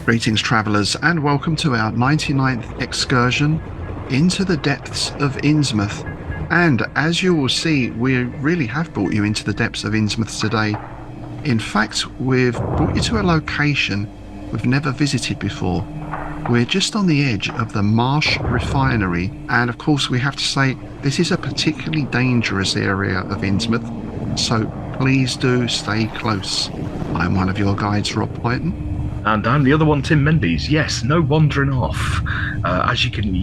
Greetings, travellers, and welcome to our 99th excursion into the depths of Innsmouth. And as you will see, we really have brought you into the depths of Innsmouth today. In fact, we've brought you to a location we've never visited before. We're just on the edge of the Marsh Refinery, and of course we have to say this is a particularly dangerous area of Innsmouth, so please do stay close. I'm one of your guides, Rob Whiten. And I'm the other one, Tim Mendes. Yes, no wandering off. As you can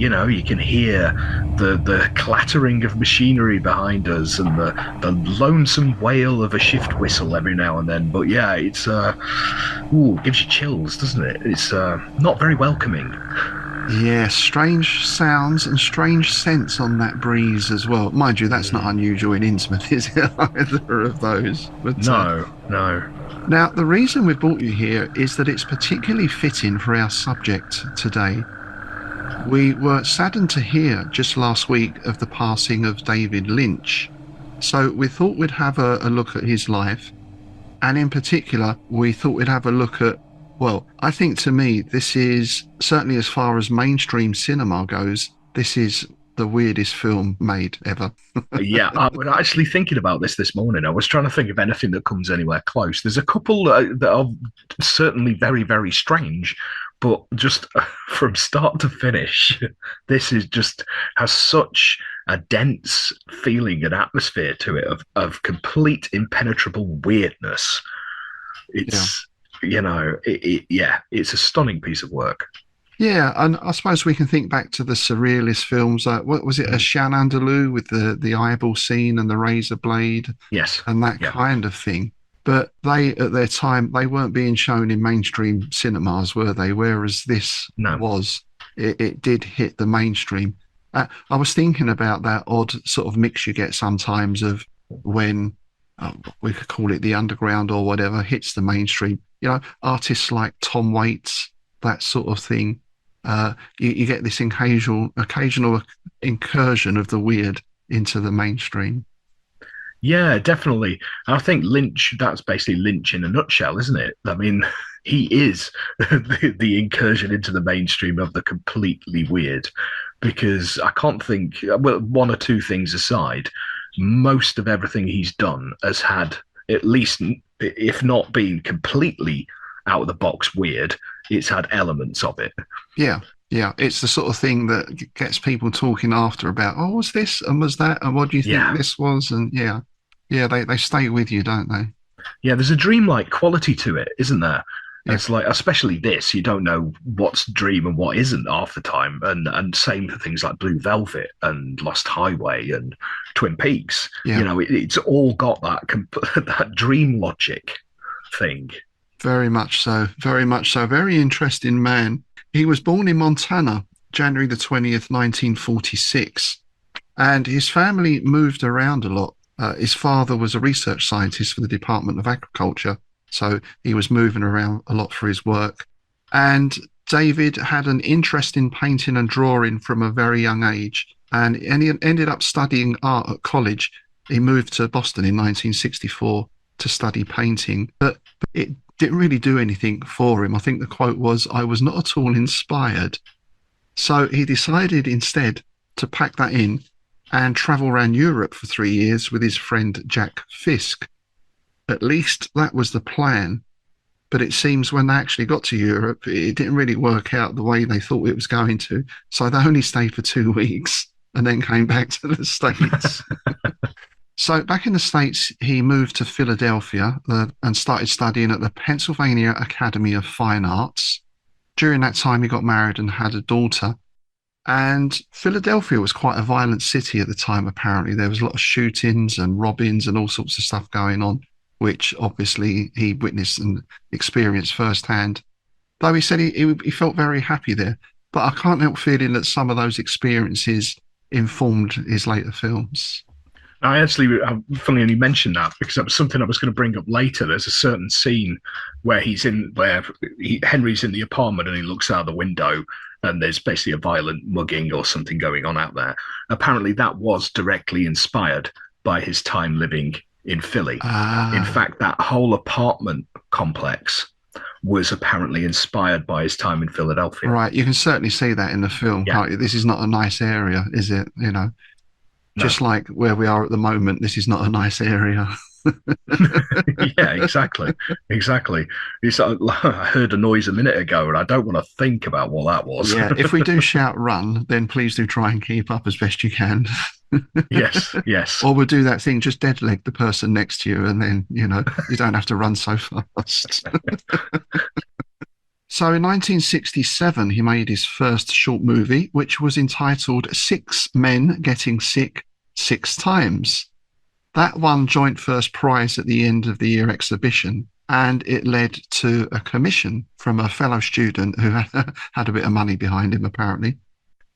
hear the clattering of machinery behind us and the lonesome wail of a shift whistle every now and then. But yeah, it's gives you chills, doesn't it? It's not very welcoming. Yeah, strange sounds and strange scents on that breeze as well. Mind you, that's not unusual in Innsmouth, is it? Either of those. But, no. Now, the reason we brought you here is that it's particularly fitting for our subject today. We were saddened to hear just last week of the passing of David Lynch. So we thought we'd have a look at his life. And in particular, we thought we'd have a look at, well, I think to me, this is, certainly as far as mainstream cinema goes, this is the weirdest film made ever. Yeah, I was actually thinking about this morning. I was trying to think of anything that comes anywhere close. There's a couple that are certainly very, very strange, but just from start to finish, this is just has such a dense feeling and atmosphere to it of complete impenetrable weirdness. It's, it's a stunning piece of work. Yeah, and I suppose we can think back to the surrealist films. What was it, a Chien Andalou with the eyeball scene and the razor blade? Yes. And that kind of thing. But they, at their time, they weren't being shown in mainstream cinemas, were they? Whereas this was. It did hit the mainstream. I was thinking about that odd sort of mix you get sometimes of when, we could call it the underground or whatever, hits the mainstream. You know, artists like Tom Waits, that sort of thing. You get this occasional incursion of the weird into the mainstream. Yeah, definitely. I think Lynch, that's basically Lynch in a nutshell, isn't it? I mean, he is the incursion into the mainstream of the completely weird, because I can't think, well, one or two things aside, most of everything he's done has had, at least, if not been completely out of the box weird, it's had elements of it. Yeah. It's the sort of thing that gets people talking after about, oh, was this and was that and what do you think this was? And they stay with you, don't they? Yeah, there's a dreamlike quality to it, isn't there? Yeah. It's like, especially this, you don't know what's dream and what isn't half the time. And same for things like Blue Velvet and Lost Highway and Twin Peaks. Yeah. You know, it's all got that dream logic thing. Very much so. Very much so. Very interesting man. He was born in Montana, January the 20th, 1946. And his family moved around a lot. His father was a research scientist for the Department of Agriculture. So he was moving around a lot for his work. And David had an interest in painting and drawing from a very young age. And he ended up studying art at college. He moved to Boston in 1964 to study painting. But it didn't really do anything for him. I think the quote was, "I was not at all inspired." So he decided instead to pack that in and travel around Europe for 3 years with his friend Jack Fisk. At least that was the plan. But it seems when they actually got to Europe, it didn't really work out the way they thought it was going to. So they only stayed for 2 weeks and then came back to the States. So back in the States, he moved to Philadelphia and started studying at the Pennsylvania Academy of Fine Arts. During that time, he got married and had a daughter. And Philadelphia was quite a violent city at the time, apparently. There was a lot of shootings and robbings and all sorts of stuff going on, which obviously he witnessed and experienced firsthand. Though he said he felt very happy there. But I can't help feeling that some of those experiences informed his later films. I actually, funny you mentioned that, because that was something I was going to bring up later. There's a certain scene where Henry's in the apartment and he looks out the window and there's basically a violent mugging or something going on out there. Apparently that was directly inspired by his time living in Philly. In fact, that whole apartment complex was apparently inspired by his time in Philadelphia. Right. You can certainly see that in the film, Yeah. can't you? This is not a nice area, is it? No. Just like where we are at the moment, this is not a nice area. Yeah, exactly. Exactly. I heard a noise a minute ago and I don't want to think about what that was. Yeah, if we do shout run, then please do try and keep up as best you can. Yes, yes. Or we'll do that thing, just dead leg the person next to you, and then, you don't have to run so fast. So in 1967, he made his first short movie, which was entitled Six Men Getting Sick Six Times. That won joint first prize at the end of the year exhibition, and it led to a commission from a fellow student who had a bit of money behind him, apparently.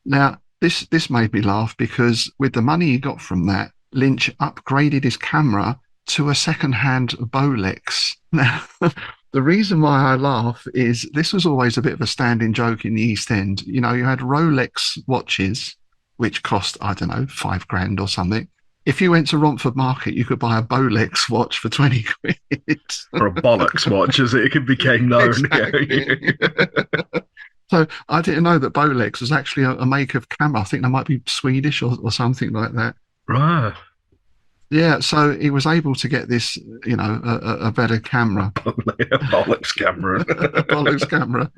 Now, this made me laugh because with the money he got from that, Lynch upgraded his camera to a second-hand Bolex. Now, the reason why I laugh is this was always a bit of a standing joke in the East End. You had Rolex watches, which cost, I don't know, $5,000 or something. If you went to Romford Market, you could buy a Bolex watch for 20 quid. Or a bollocks watch, as it became known. Exactly. So I didn't know that Bolex was actually a make of camera. I think they might be Swedish or something like that. Right. Yeah, so he was able to get this, a better camera. A bollocks camera. A Bolex camera.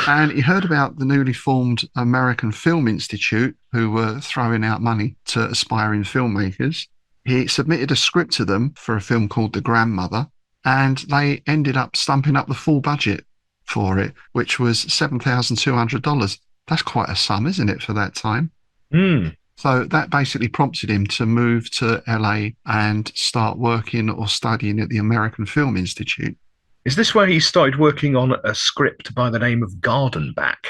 And he heard about the newly formed American Film Institute, who were throwing out money to aspiring filmmakers. He submitted a script to them for a film called The Grandmother, and they ended up stumping up the full budget for it, which was $7,200. That's quite a sum, isn't it, for that time? Mm. So that basically prompted him to move to LA and start working or studying at the American Film Institute. Is this where he started working on a script by the name of Garden Back?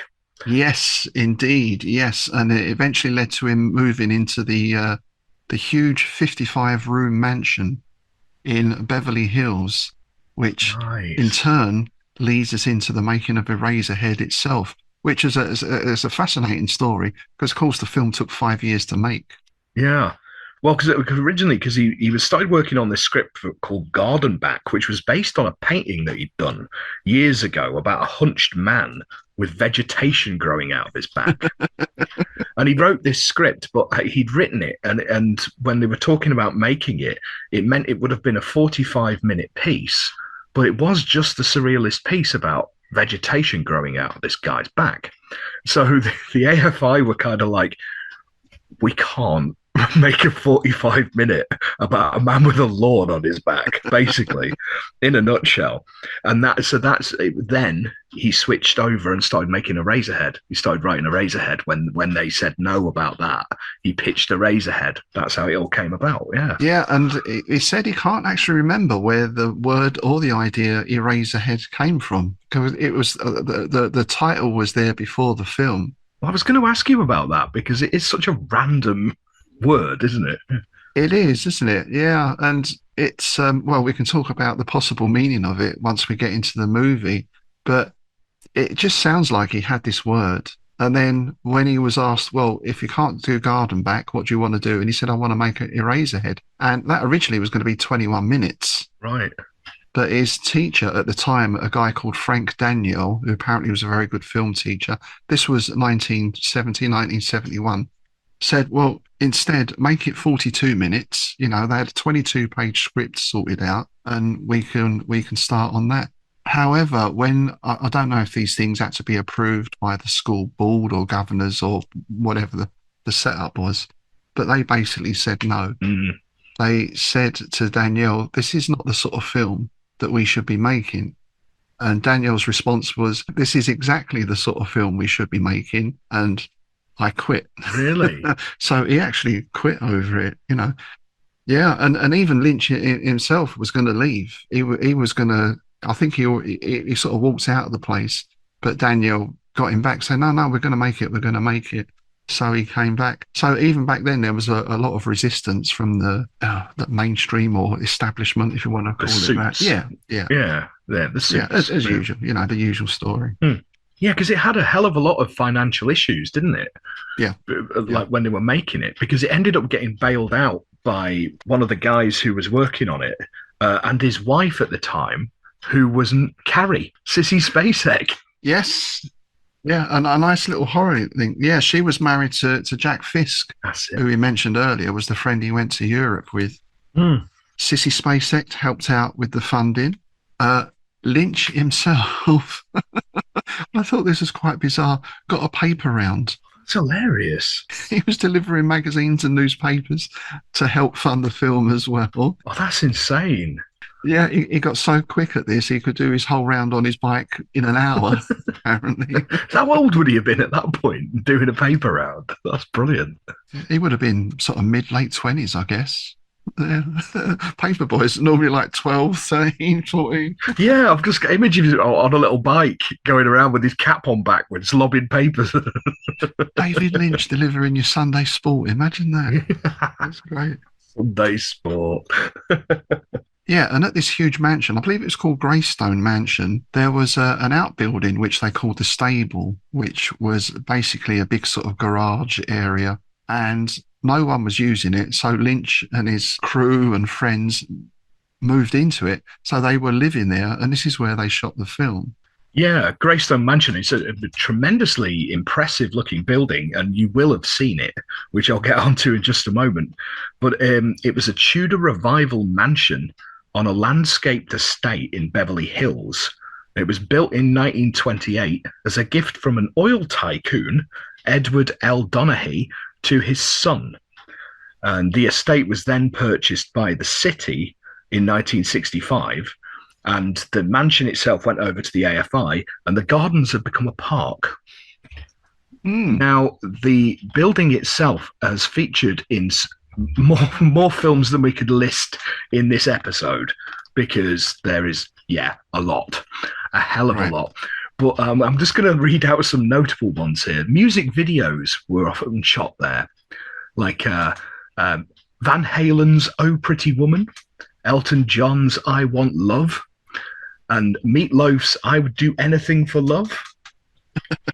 Yes, indeed. Yes. And it eventually led to him moving into the huge 55-room mansion in Beverly Hills, which in turn leads us into the making of Eraserhead itself, which is a fascinating story because, of course, the film took 5 years to make. Yeah. Well, because he was started working on this script called Garden Back, which was based on a painting that he'd done years ago about a hunched man with vegetation growing out of his back. And he wrote this script, but he'd written it, and when they were talking about making it, it meant it would have been a 45-minute piece, but it was just a surrealist piece about vegetation growing out of this guy's back. So the AFI were kind of like, we can't make a 45-minute about a man with a lawn on his back, basically, in a nutshell. And then he switched over and started making Eraserhead. He started writing Eraserhead when they said no about that. He pitched Eraserhead. That's how it all came about. Yeah. Yeah, and he said he can't actually remember where the word or the idea Eraserhead came from, because it was the title was there before the film. Well, I was going to ask you about that because it is such a random word, isn't it? It is, isn't it? Yeah, and it's well, we can talk about the possible meaning of it once we get into the movie, but it just sounds like he had this word, and then when he was asked, well, if you can't do Garden Back, what do you want to do? And he said, I want to make an Eraserhead, and that originally was going to be 21 minutes. Right. But his teacher at the time, a guy called Frank Daniel, who apparently was a very good film teacher, this was 1971, said, well, instead, make it 42 minutes. They had a 22-page script sorted out, and we can start on that. However, when I don't know if these things had to be approved by the school board or governors or whatever the setup was, but they basically said no. Mm. They said to Danielle, this is not the sort of film that we should be making. And Danielle's response was, this is exactly the sort of film we should be making, and I quit. Really? So he actually quit over it, Yeah, and even Lynch himself was going to leave. He was going to, I think he sort of walked out of the place, but Daniel got him back, saying, no, we're going to make it, we're going to make it. So he came back. So even back then, there was a lot of resistance from the mainstream or establishment, if you want to call it that. Yeah. The suits. Yeah, as usual, the usual story. Yeah, because it had a hell of a lot of financial issues, didn't it? Yeah. Like when they were making it, because it ended up getting bailed out by one of the guys who was working on it, and his wife at the time, who wasn't Carrie, Sissy Spacek. Yes. Yeah, and a nice little horror thing. Yeah, she was married to Jack Fisk, That's it. who we mentioned earlier, was the friend he went to Europe with. Mm. Sissy Spacek helped out with the funding. Lynch himself, I thought this was quite bizarre, got a paper round. It's hilarious. He was delivering magazines and newspapers to help fund the film as well. Oh, that's insane. Yeah, he got so quick at this, he could do his whole round on his bike in an hour, apparently. How old would he have been at that point doing a paper round? That's brilliant. He would have been sort of mid-late 20s, I guess. Yeah. Paper boys normally like 12, 13, 14. Yeah, I've just got images on a little bike going around with his cap on backwards, lobbing papers. David Lynch delivering your Sunday sport. Imagine that. That's great. Sunday sport. Yeah, and at this huge mansion, I believe it was called Greystone Mansion, there was an outbuilding which they called the stable, which was basically a big sort of garage area. And no one was using it. So Lynch and his crew and friends moved into it. So they were living there. And this is where they shot the film. Yeah, Greystone Mansion is a tremendously impressive looking building, and you will have seen it, which I'll get onto in just a moment. But it was a Tudor revival mansion on a landscaped estate in Beverly Hills. It was built in 1928 as a gift from an oil tycoon, Edward L. Donaghy, to his son. And the estate was then purchased by the city in 1965. And the mansion itself went over to the AFI, and the gardens have become a park. Now, the building itself has featured in more films than we could list in this episode, because there is, a lot, a hell of a lot. But I'm just going to read out some notable ones here. Music videos were often shot there, like Van Halen's "Oh Pretty Woman," Elton John's "I Want Love," and Meatloaf's "I Would Do Anything for Love."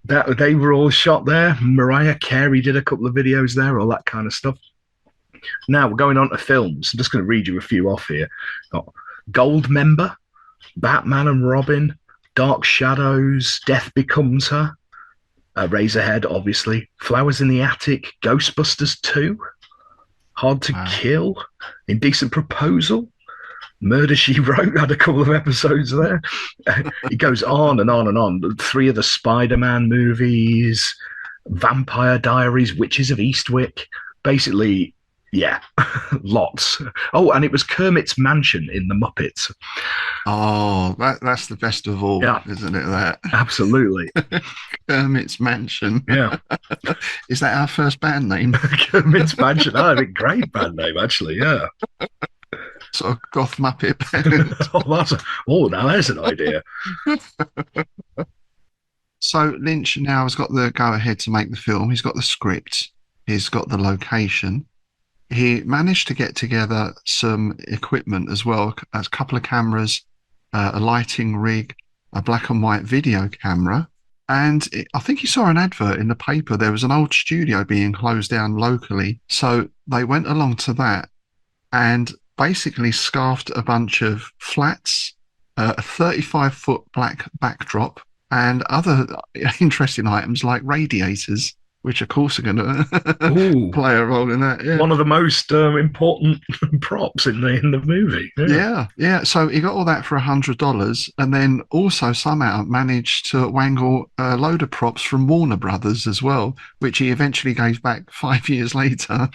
That they were all shot there. Mariah Carey did a couple of videos there, all that kind of stuff. Now we're going on to films. I'm just going to read you a few off here. Got Goldmember, Batman and Robin, Dark Shadows, Death Becomes Her, Eraserhead, obviously, Flowers in the Attic, Ghostbusters 2, Hard to Kill, Indecent Proposal, Murder, She Wrote had a couple of episodes there. It goes on and on and on. 3 of the Spider-Man movies, Vampire Diaries, Witches of Eastwick. Basically, lots. Oh, and it was Kermit's mansion in The Muppets. Oh, that's the best of all, isn't it? That absolutely. Kermit's Mansion. Yeah. Is that our first band name? Kermit's Mansion. Oh, a great band name, actually. Yeah. Sort of goth Muppet band. Now there's an idea. So Lynch now has got the go-ahead to make the film. He's got the script. He's got the location. He managed to get together some equipment as well, a couple of cameras, a lighting rig, a black and white video camera. And I think he saw an advert in the paper. There was an old studio being closed down locally. So they went along to that and basically scarfed a bunch of flats, a 35-foot black backdrop, and other interesting items like radiators, which of course are going to play a role in that. Yeah. One of the most important props in the movie. Yeah. So he got all that for $100, and then also somehow managed to wangle a load of props from Warner Brothers as well, which he eventually gave back 5 years later.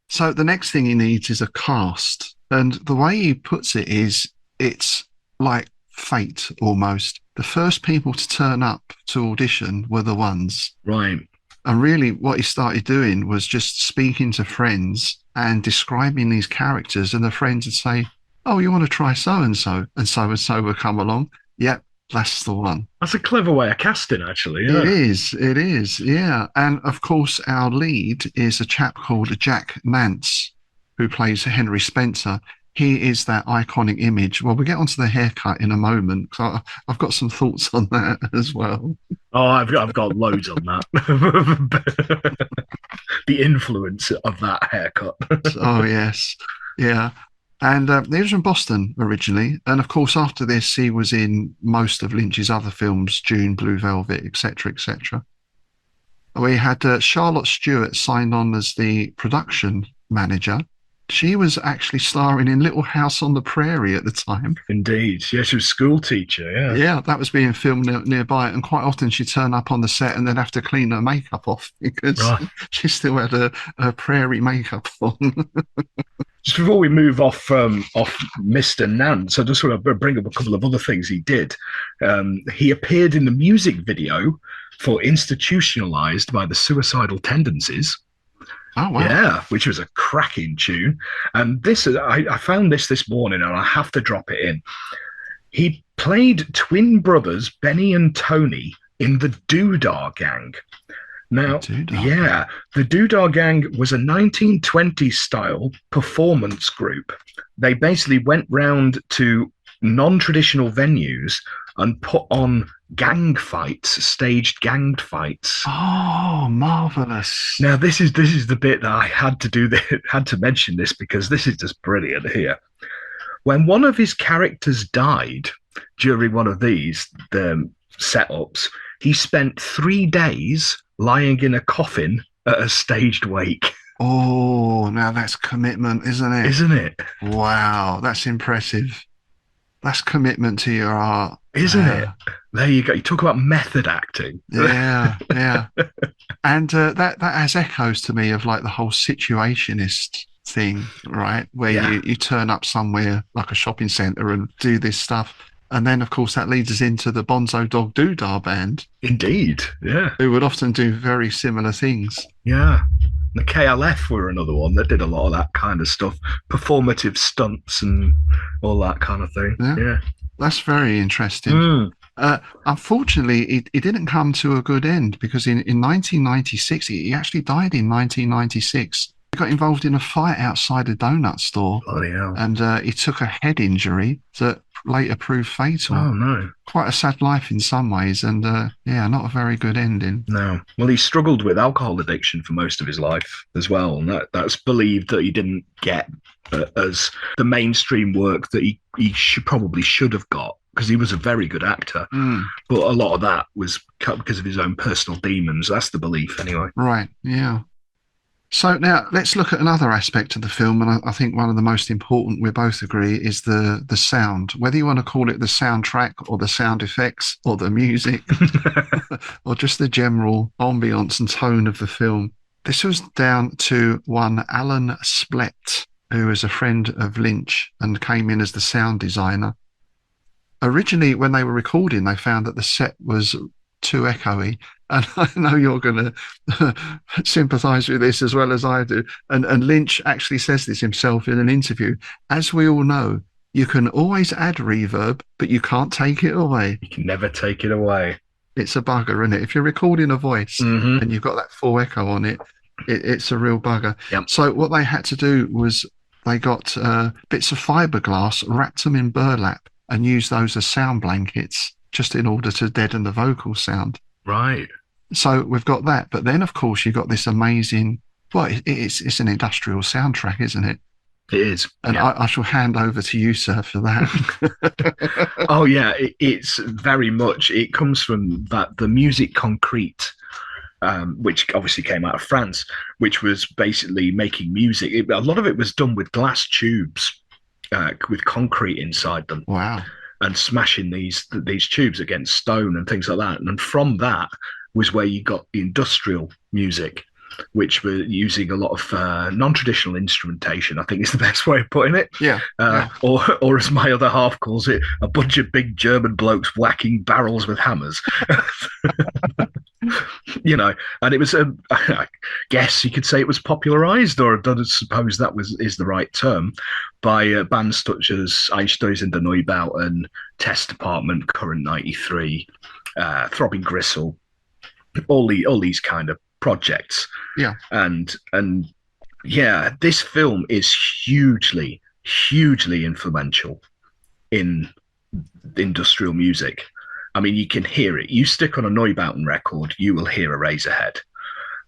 So the next thing he needs is a cast. And the way he puts it is, it's like fate almost. The first people to turn up to audition were the ones. Right. And really what he started doing was just speaking to friends and describing these characters, and the friends would say, oh, you want to try so-and-so? And so-and-so would come along. Yep, that's the one. That's a clever way of casting, actually. Yeah. It is, yeah. And of course, our lead is a chap called Jack Nance, who plays Henry Spencer. He is that iconic image. Well, we'll get onto the haircut in a moment, because I've got some thoughts on that as well. Oh, I've got loads on that. The influence of that haircut. Oh, yes. Yeah. And he was from Boston originally. And of course, after this, he was in most of Lynch's other films, June, Blue Velvet, etc., etc. We had Charlotte Stewart signed on as the production manager. She was actually starring in Little House on the Prairie at the time. Indeed. Yeah, she was a school teacher. Yeah. Yeah, that was being filmed nearby. And quite often she'd turn up on the set and then have to clean her makeup off because Right. she still had a prairie makeup on. Just before we move off Mr. Nance, I just want to bring up a couple of other things he did. He appeared in the music video for Institutionalized by the Suicidal Tendencies. Oh, wow. Yeah, which was a cracking tune. And this, I found this morning, and I have to drop it in. He played twin brothers Benny and Tony in the Doodah Gang. Now, yeah, the Doodah Gang was a 1920s style performance group. They basically went round to non-traditional venues and put on gang fights, staged gang fights. Oh, marvelous! Now, this is the bit that I had to mention this because this is just brilliant here. When one of his characters died during one of these setups, he spent 3 days lying in a coffin at a staged wake. Oh, now that's commitment, isn't it? Isn't it? Wow, that's impressive. That's commitment to your art. Isn't it? There you go. You talk about method acting. Yeah, yeah. And that has echoes to me of like the whole situationist thing, right? Where you turn up somewhere like a shopping centre and do this stuff. And then, of course, that leads us into the Bonzo Dog Doodah Band. Indeed, yeah. Who would often do very similar things. Yeah. The KLF were another one that did a lot of that kind of stuff, performative stunts and all that kind of thing. Yeah. That's very interesting. Unfortunately, it didn't come to a good end because in 1996, he actually died in 1996. He got involved in a fight outside a donut store. Bloody hell. And he took a head injury that later proved fatal. Oh, no. Quite a sad life in some ways, and not a very good ending. No. Well, he struggled with alcohol addiction for most of his life as well, and that's believed that he didn't get as the mainstream work that he probably should have got, because he was a very good actor. But a lot of that was because of his own personal demons. That's the belief, anyway. Right, yeah. So now let's look at another aspect of the film, and I think one of the most important, we both agree, is the sound. Whether you want to call it the soundtrack or the sound effects or the music or just the general ambience and tone of the film. This was down to one Alan Splett, who is a friend of Lynch and came in as the sound designer. Originally, when they were recording, they found that the set was too echoey. And I know you're going to sympathise with this as well as I do. And Lynch actually says this himself in an interview. As we all know, you can always add reverb, but you can't take it away. You can never take it away. It's a bugger, isn't it? If you're recording a voice and you've got that full echo on it, it's a real bugger. Yep. So what they had to do was they got bits of fiberglass, wrapped them in burlap, and used those as sound blankets just in order to deaden the vocal sound. Right. So we've got that. But then, of course, you've got this amazing, well, it's an industrial soundtrack, isn't it? It is. And I shall hand over to you, sir, for that. Oh, yeah. It's very much, it comes from the musique concrète, which obviously came out of France, which was basically making music. A lot of it was done with glass tubes with concrete inside them. Wow. And smashing these tubes against stone and things like that. And from that was where you got the industrial music, which were using a lot of non-traditional instrumentation, I think is the best way of putting it. Yeah. Or as my other half calls it, a bunch of big German blokes whacking barrels with hammers. And it was, I guess you could say it was popularized, or I don't suppose that is the right term, by bands such as Einstein's in the Neubau and Test Department, Current 93, Throbbing Gristle, all these kind of projects. Yeah. And yeah, this film is hugely, hugely influential in industrial music. I mean, you can hear it. You stick on a Neubauten record, you will hear Eraserhead.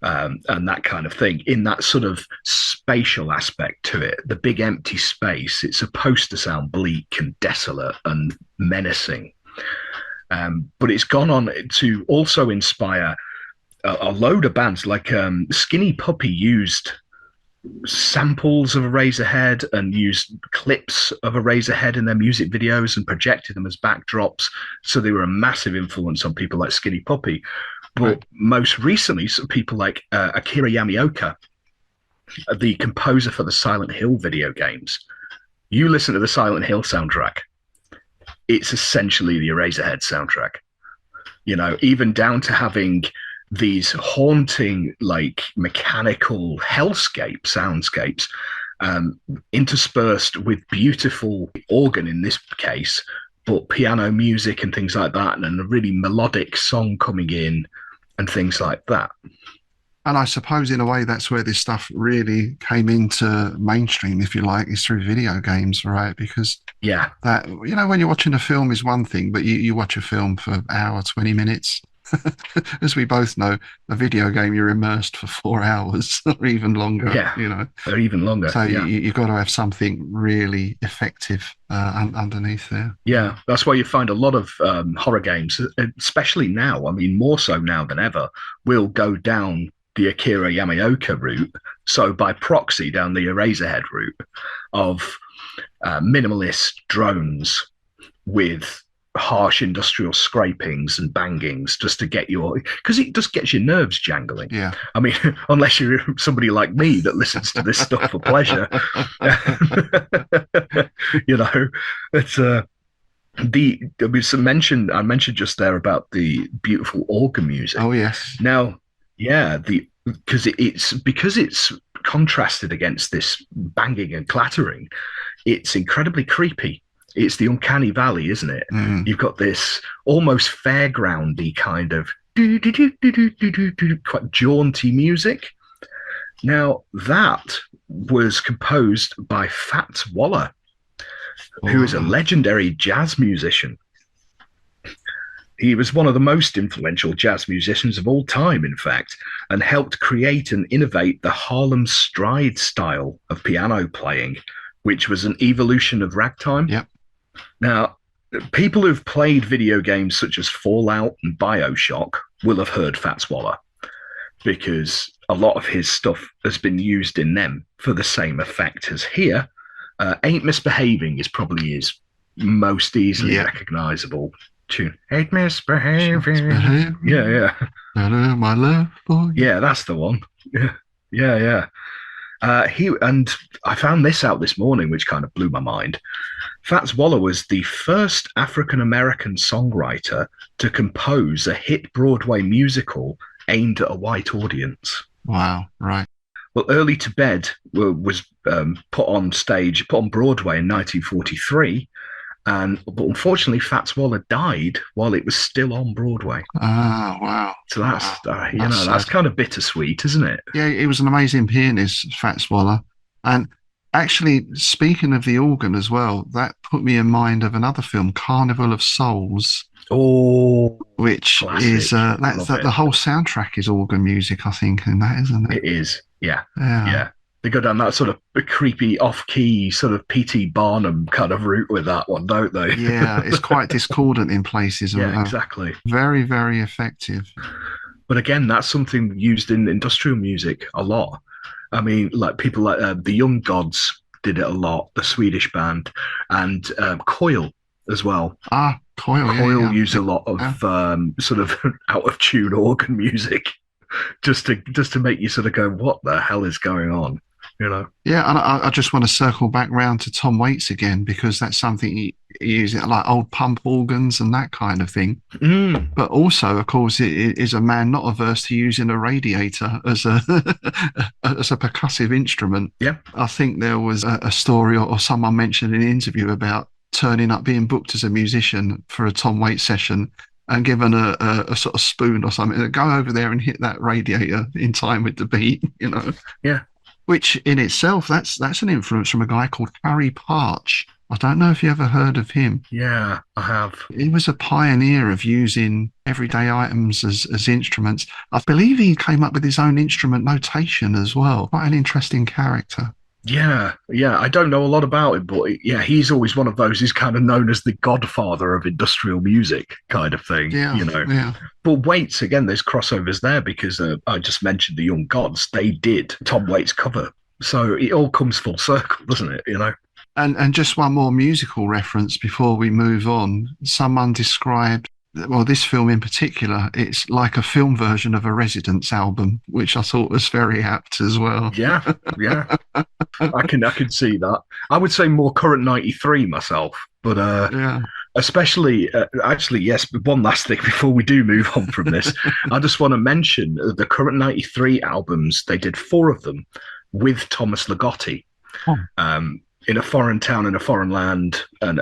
and that kind of thing, in that sort of spatial aspect to it. The big empty space, it's supposed to sound bleak and desolate and menacing. But it's gone on to also inspire a load of bands. Like Skinny Puppy used samples of Eraserhead and used clips of Eraserhead in their music videos and projected them as backdrops. So they were a massive influence on people like Skinny Puppy. But most recently, some people like Akira Yamaoka, the composer for the Silent Hill video games. You listen to the Silent Hill soundtrack, it's essentially the Eraserhead soundtrack. You know, even down to having these haunting, like mechanical hellscape soundscapes, interspersed with beautiful organ in this case, but piano music and things like that, and a really melodic song coming in and things like that. And I suppose in a way that's where this stuff really came into mainstream, if you like, is through video games, right? Because that, you know, when you're watching a film is one thing, but you watch a film for an hour, 20 minutes. As we both know, a video game, you're immersed for 4 hours or even longer, you know. Or even longer. So you've got to have something really effective underneath there. Yeah, that's why you find a lot of horror games, especially now, I mean, more so now than ever, will go down the Akira Yamaoka route, so by proxy down the Eraserhead route of minimalist drones with harsh industrial scrapings and bangings, just to get your, because it just gets your nerves jangling. Yeah, I mean, unless you're somebody like me that listens to this stuff for pleasure. You know, it's I mentioned just there about the beautiful organ music. Oh yes. Now, yeah, because it's contrasted against this banging and clattering, it's incredibly creepy. It's the uncanny valley, isn't it? Mm. You've got this almost fairgroundy kind of quite jaunty music. Now, that was composed by Fats Waller, who is a legendary jazz musician. He was one of the most influential jazz musicians of all time, in fact, and helped create and innovate the Harlem Stride style of piano playing, which was an evolution of ragtime. Yep. Now, people who've played video games such as Fallout and BioShock will have heard Fats Waller, because a lot of his stuff has been used in them for the same effect as here. Ain't Misbehaving is probably his most easily recognizable tune. Ain't Misbehaving. Yeah. My love for you. Yeah, that's the one. Yeah. And I found this out this morning, which kind of blew my mind. Fats Waller was the first African-American songwriter to compose a hit Broadway musical aimed at a white audience. Wow, right. Well, Early to Bed was put on Broadway in 1943, but unfortunately, Fats Waller died while it was still on Broadway. Ah, wow. So that's kind of bittersweet, isn't it? Yeah, he was an amazing pianist, Fats Waller. And actually, speaking of the organ as well, that put me in mind of another film, Carnival of Souls. Oh, which classic. Is the whole soundtrack is organ music, I think, in that, isn't it? It is, yeah. They go down that sort of creepy, off-key, sort of P.T. Barnum kind of route with that one, don't they? Yeah, it's quite discordant in places. Yeah, exactly. Very, very effective. But again, that's something used in industrial music a lot. I mean, like people like the Young Gods did it a lot, the Swedish band, and Coil as well. Coil use a lot of sort of out-of-tune organ music just to make you sort of go, what the hell is going on? You know? Yeah, and I just want to circle back round to Tom Waits again, because that's something he uses, like old pump organs and that kind of thing. Mm. But also, of course, it is a man not averse to using a radiator as a as a percussive instrument. Yeah, I think there was a story or someone mentioned in an interview about turning up, being booked as a musician for a Tom Waits session, and given a sort of spoon or something, go over there and hit that radiator in time with the beat, Yeah. Which in itself, that's an influence from a guy called Harry Partch, I don't know if you ever heard of him. Yeah, I have. He was a pioneer of using everyday items as instruments. I believe he came up with his own instrument notation as well. Quite an interesting character. Yeah, yeah. I don't know a lot about him, but yeah, he's always one of those who's kind of known as the godfather of industrial music, kind of thing, Yeah, you know. yeah. But Waits, again, there's crossovers there because I just mentioned the Young Gods. They did Tom Waits' cover. So it all comes full circle, doesn't it? You know? And just one more musical reference before we move on. Someone described, well, this film in particular, it's like a film version of a Residents album, which I thought was very apt as well. Yeah, yeah. I can see that. I would say more current 93 myself, but Yeah. especially actually yes, but one last thing before we do move on from this. I just want to mention the current 93 albums. They did 4 of them with Thomas Ligotti. Oh. In a foreign town in a foreign land and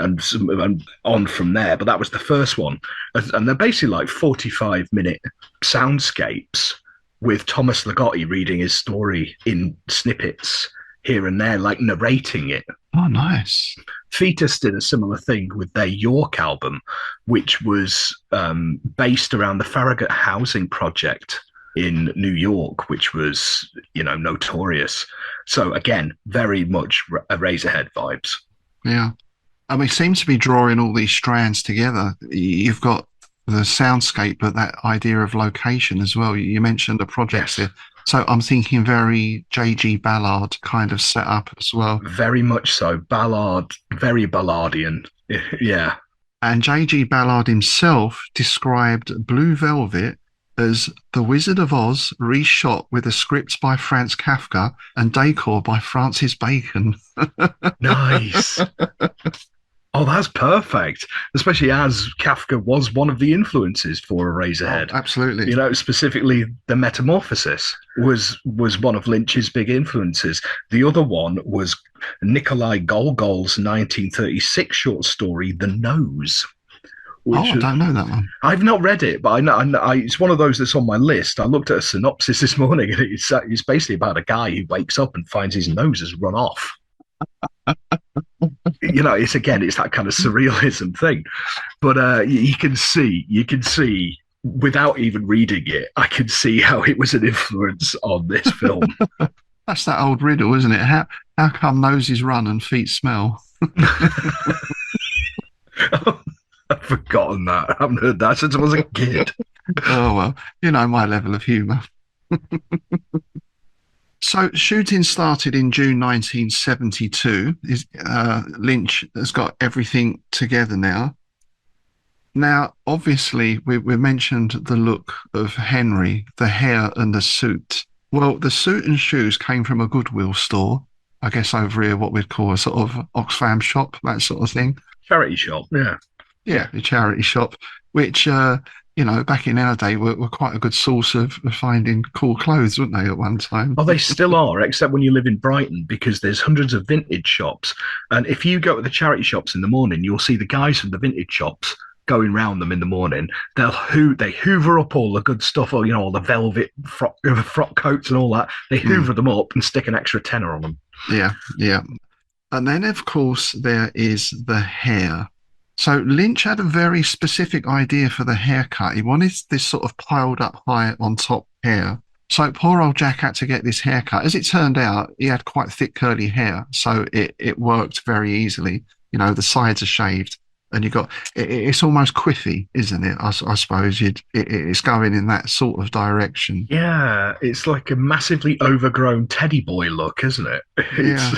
on from there. But that was the first one. And they're basically like 45-minute soundscapes with Thomas Ligotti reading his story in snippets here and there, like narrating it. Oh, nice. Fetus did a similar thing with their York album, which was based around the Farragut housing project in New York, which was, you know, notorious. So again, very much Eraserhead vibes. Yeah. I mean, it seems to be drawing all these strands together. You've got the soundscape, but that idea of location as well. You mentioned the projects Yes. here. So I'm thinking very J.G. Ballard kind of setup as well. Very much so. Ballard, very Ballardian. Yeah. And J.G. Ballard himself described Blue Velvet as The Wizard of Oz reshot with a script by Franz Kafka and decor by Francis Bacon. Nice. Oh, that's perfect. Especially as Kafka was one of the influences for Eraserhead. Oh, absolutely. You know, specifically the Metamorphosis was one of Lynch's big influences. The other one was Nikolai Gogol's 1936 short story, The Nose. I don't know that one. I've not read it, but I know it's one of those that's on my list. I looked at a synopsis this morning, and it's basically about a guy who wakes up and finds his nose has run off. You know, it's that kind of surrealism thing. But you can see without even reading it, I can see how it was an influence on this film. That's that old riddle, isn't it? How come noses run and feet smell? I've forgotten that. I haven't heard that since I was a kid. Oh, well, you know my level of humour. So shooting started in June 1972. Lynch has got everything together now. Now, obviously, we mentioned the look of Henry, the hair and the suit. Well, the suit and shoes came from a Goodwill store. I guess over here, what we'd call a sort of Oxfam shop, that sort of thing. Charity shop, yeah. Yeah, a charity shop, which, you know, back in our day were quite a good source of finding cool clothes, weren't they, at one time? Oh, they still are, except when you live in Brighton, because there's hundreds of vintage shops. And if you go to the charity shops in the morning, you'll see the guys from the vintage shops going round them in the morning. They hoover up all the good stuff, or, you know, all the velvet frock coats and all that. They hoover them up and stick an extra tenner on them. Yeah, yeah. And then, of course, there is the hair. So Lynch had a very specific idea for the haircut. He wanted this sort of piled up high on top hair. So poor old Jack had to get this haircut. As it turned out, he had quite thick curly hair, so it worked very easily. You know, the sides are shaved, and you got it's almost quiffy, isn't it? I suppose it's going in that sort of direction. Yeah, it's like a massively overgrown teddy boy look, isn't it? Yeah.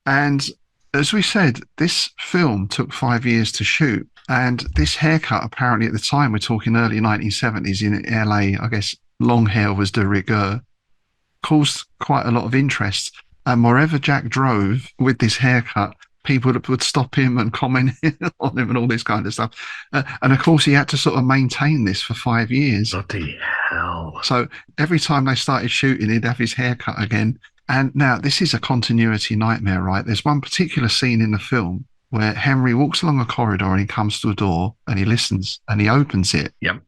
And as we said, this film took 5 years to shoot, and this haircut, apparently at the time, we're talking early 1970s in LA, I guess long hair was de rigueur, caused quite a lot of interest. And wherever Jack drove with this haircut, people would stop him and comment on him and all this kind of stuff. And of course, he had to sort of maintain this for 5 years. Bloody hell. So every time they started shooting, he'd have his haircut again. And now this is a continuity nightmare, right? There's one particular scene in the film where Henry walks along a corridor and he comes to a door and he listens and he opens it. Yep.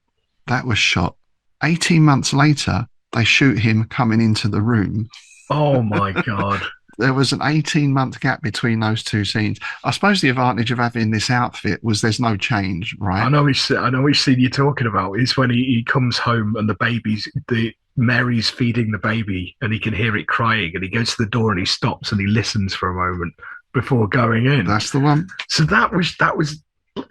That was shot. 18 months later, they shoot him coming into the room. Oh my God. There was an 18-month gap between those two scenes. I suppose the advantage of having this outfit was there's no change, right? I know which scene you're talking about. It's when he comes home and the Mary's feeding the baby and he can hear it crying and he goes to the door and he stops and he listens for a moment before going in. That's the one. So that was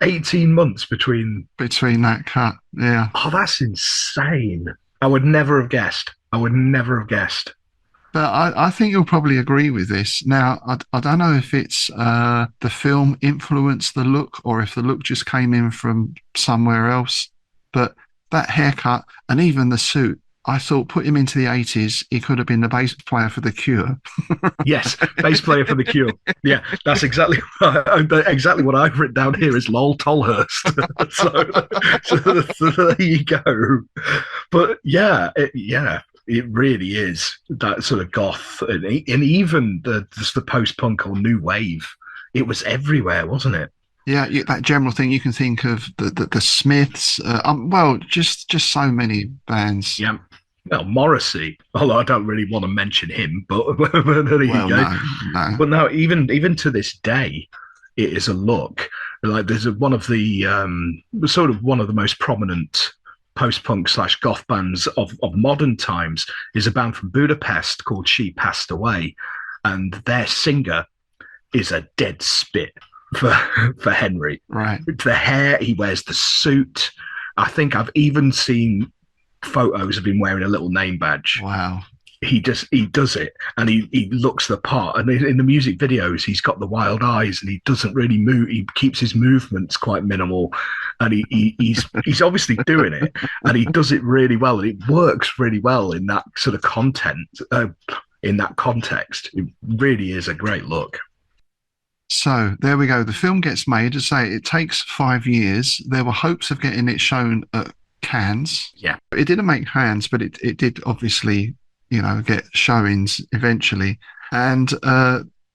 18 months between that cut. Yeah. Oh, that's insane. I would never have guessed. But I think you'll probably agree with this. Now, I don't know if it's the film influenced the look or if the look just came in from somewhere else. But that haircut and even the suit, I thought put him into the 80s, he could have been the bass player for The Cure. Yes, bass player for The Cure. Yeah, that's exactly what I've written down here is Lol Tolhurst. so there you go. But yeah, it really is that sort of goth and even the post-punk or new wave. It was everywhere, wasn't it? Yeah, that general thing. You can think of the Smiths. Well, just so many bands. Yeah. Well, Morrissey. Although I don't really want to mention him, but there you go. No. But no, even to this day, it is a look. Like there's one of the one of the most prominent post-punk / goth bands of modern times is a band from Budapest called She Passed Away, and their singer is a dead spit for Henry. Right. The hair, he wears the suit. I think I've even seen photos of him wearing a little name badge. Wow. He does it, and he looks the part. And in the music videos, he's got the wild eyes, and he doesn't really move. He keeps his movements quite minimal, and he's obviously doing it, and he does it really well, and it works really well in that sort of content. In that context, it really is a great look. So there we go. The film gets made. As I say, it takes 5 years. There were hopes of getting it shown at Cannes. Yeah, it didn't make Cannes, but it did obviously, get showings eventually. And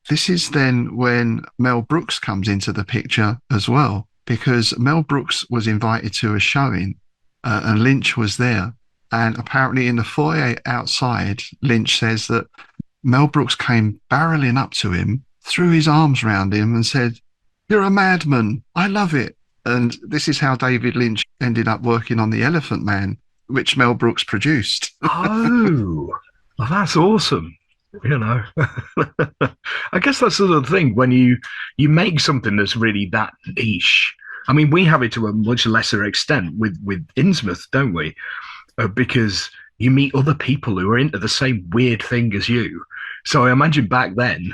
this is then when Mel Brooks comes into the picture as well, because Mel Brooks was invited to a showing and Lynch was there. And apparently in the foyer outside, Lynch says that Mel Brooks came barreling up to him, threw his arms around him and said, "You're a madman. I love it." And this is how David Lynch ended up working on The Elephant Man, which Mel Brooks produced. Oh, well, that's awesome. I guess that's the sort of thing when you make something that's really that niche. I mean, we have it to a much lesser extent with Innsmouth, don't we? Because you meet other people who are into the same weird thing as you. So I imagine back then,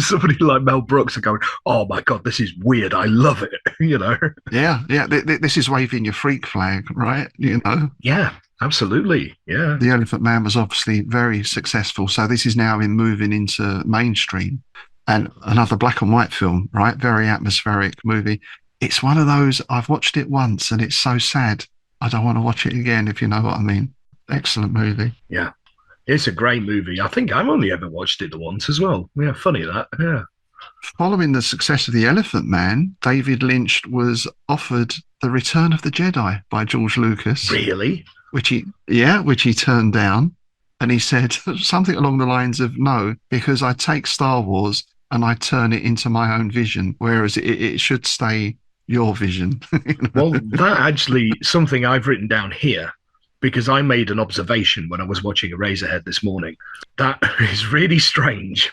somebody like Mel Brooks are going, "Oh my God, this is weird. I love it." Yeah. This is waving your freak flag, right? Yeah, absolutely. Yeah. The Elephant Man was obviously very successful. So this is now moving into mainstream, and another black and white film, right? Very atmospheric movie. It's one of those, I've watched it once and it's so sad. I don't want to watch it again, if you know what I mean. Excellent movie. Yeah. It's a great movie. I think I've only ever watched it once as well. Yeah, funny that. Yeah. Following the success of The Elephant Man, David Lynch was offered The Return of the Jedi by George Lucas. Really? Which he turned down. And he said something along the lines of, "No, because I take Star Wars and I turn it into my own vision, whereas it should stay your vision." Well, that actually something I've written down here, because I made an observation when I was watching Eraserhead this morning. That is really strange.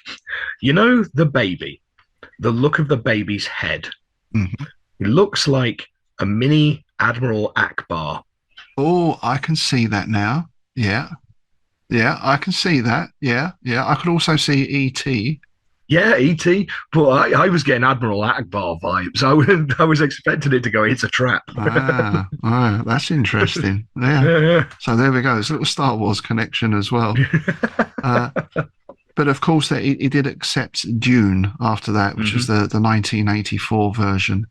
The baby, the look of the baby's head. Mm-hmm. It looks like a mini Admiral Akbar. Oh, I can see that now. Yeah, I can see that. Yeah. I could also see E.T. Yeah, E.T. But I was getting Admiral Akbar vibes. I was expecting it to go, "It's a trap." That's interesting. Yeah. So there we go. There's a little Star Wars connection as well. But of course, he did accept Dune after that, which was the 1984 version,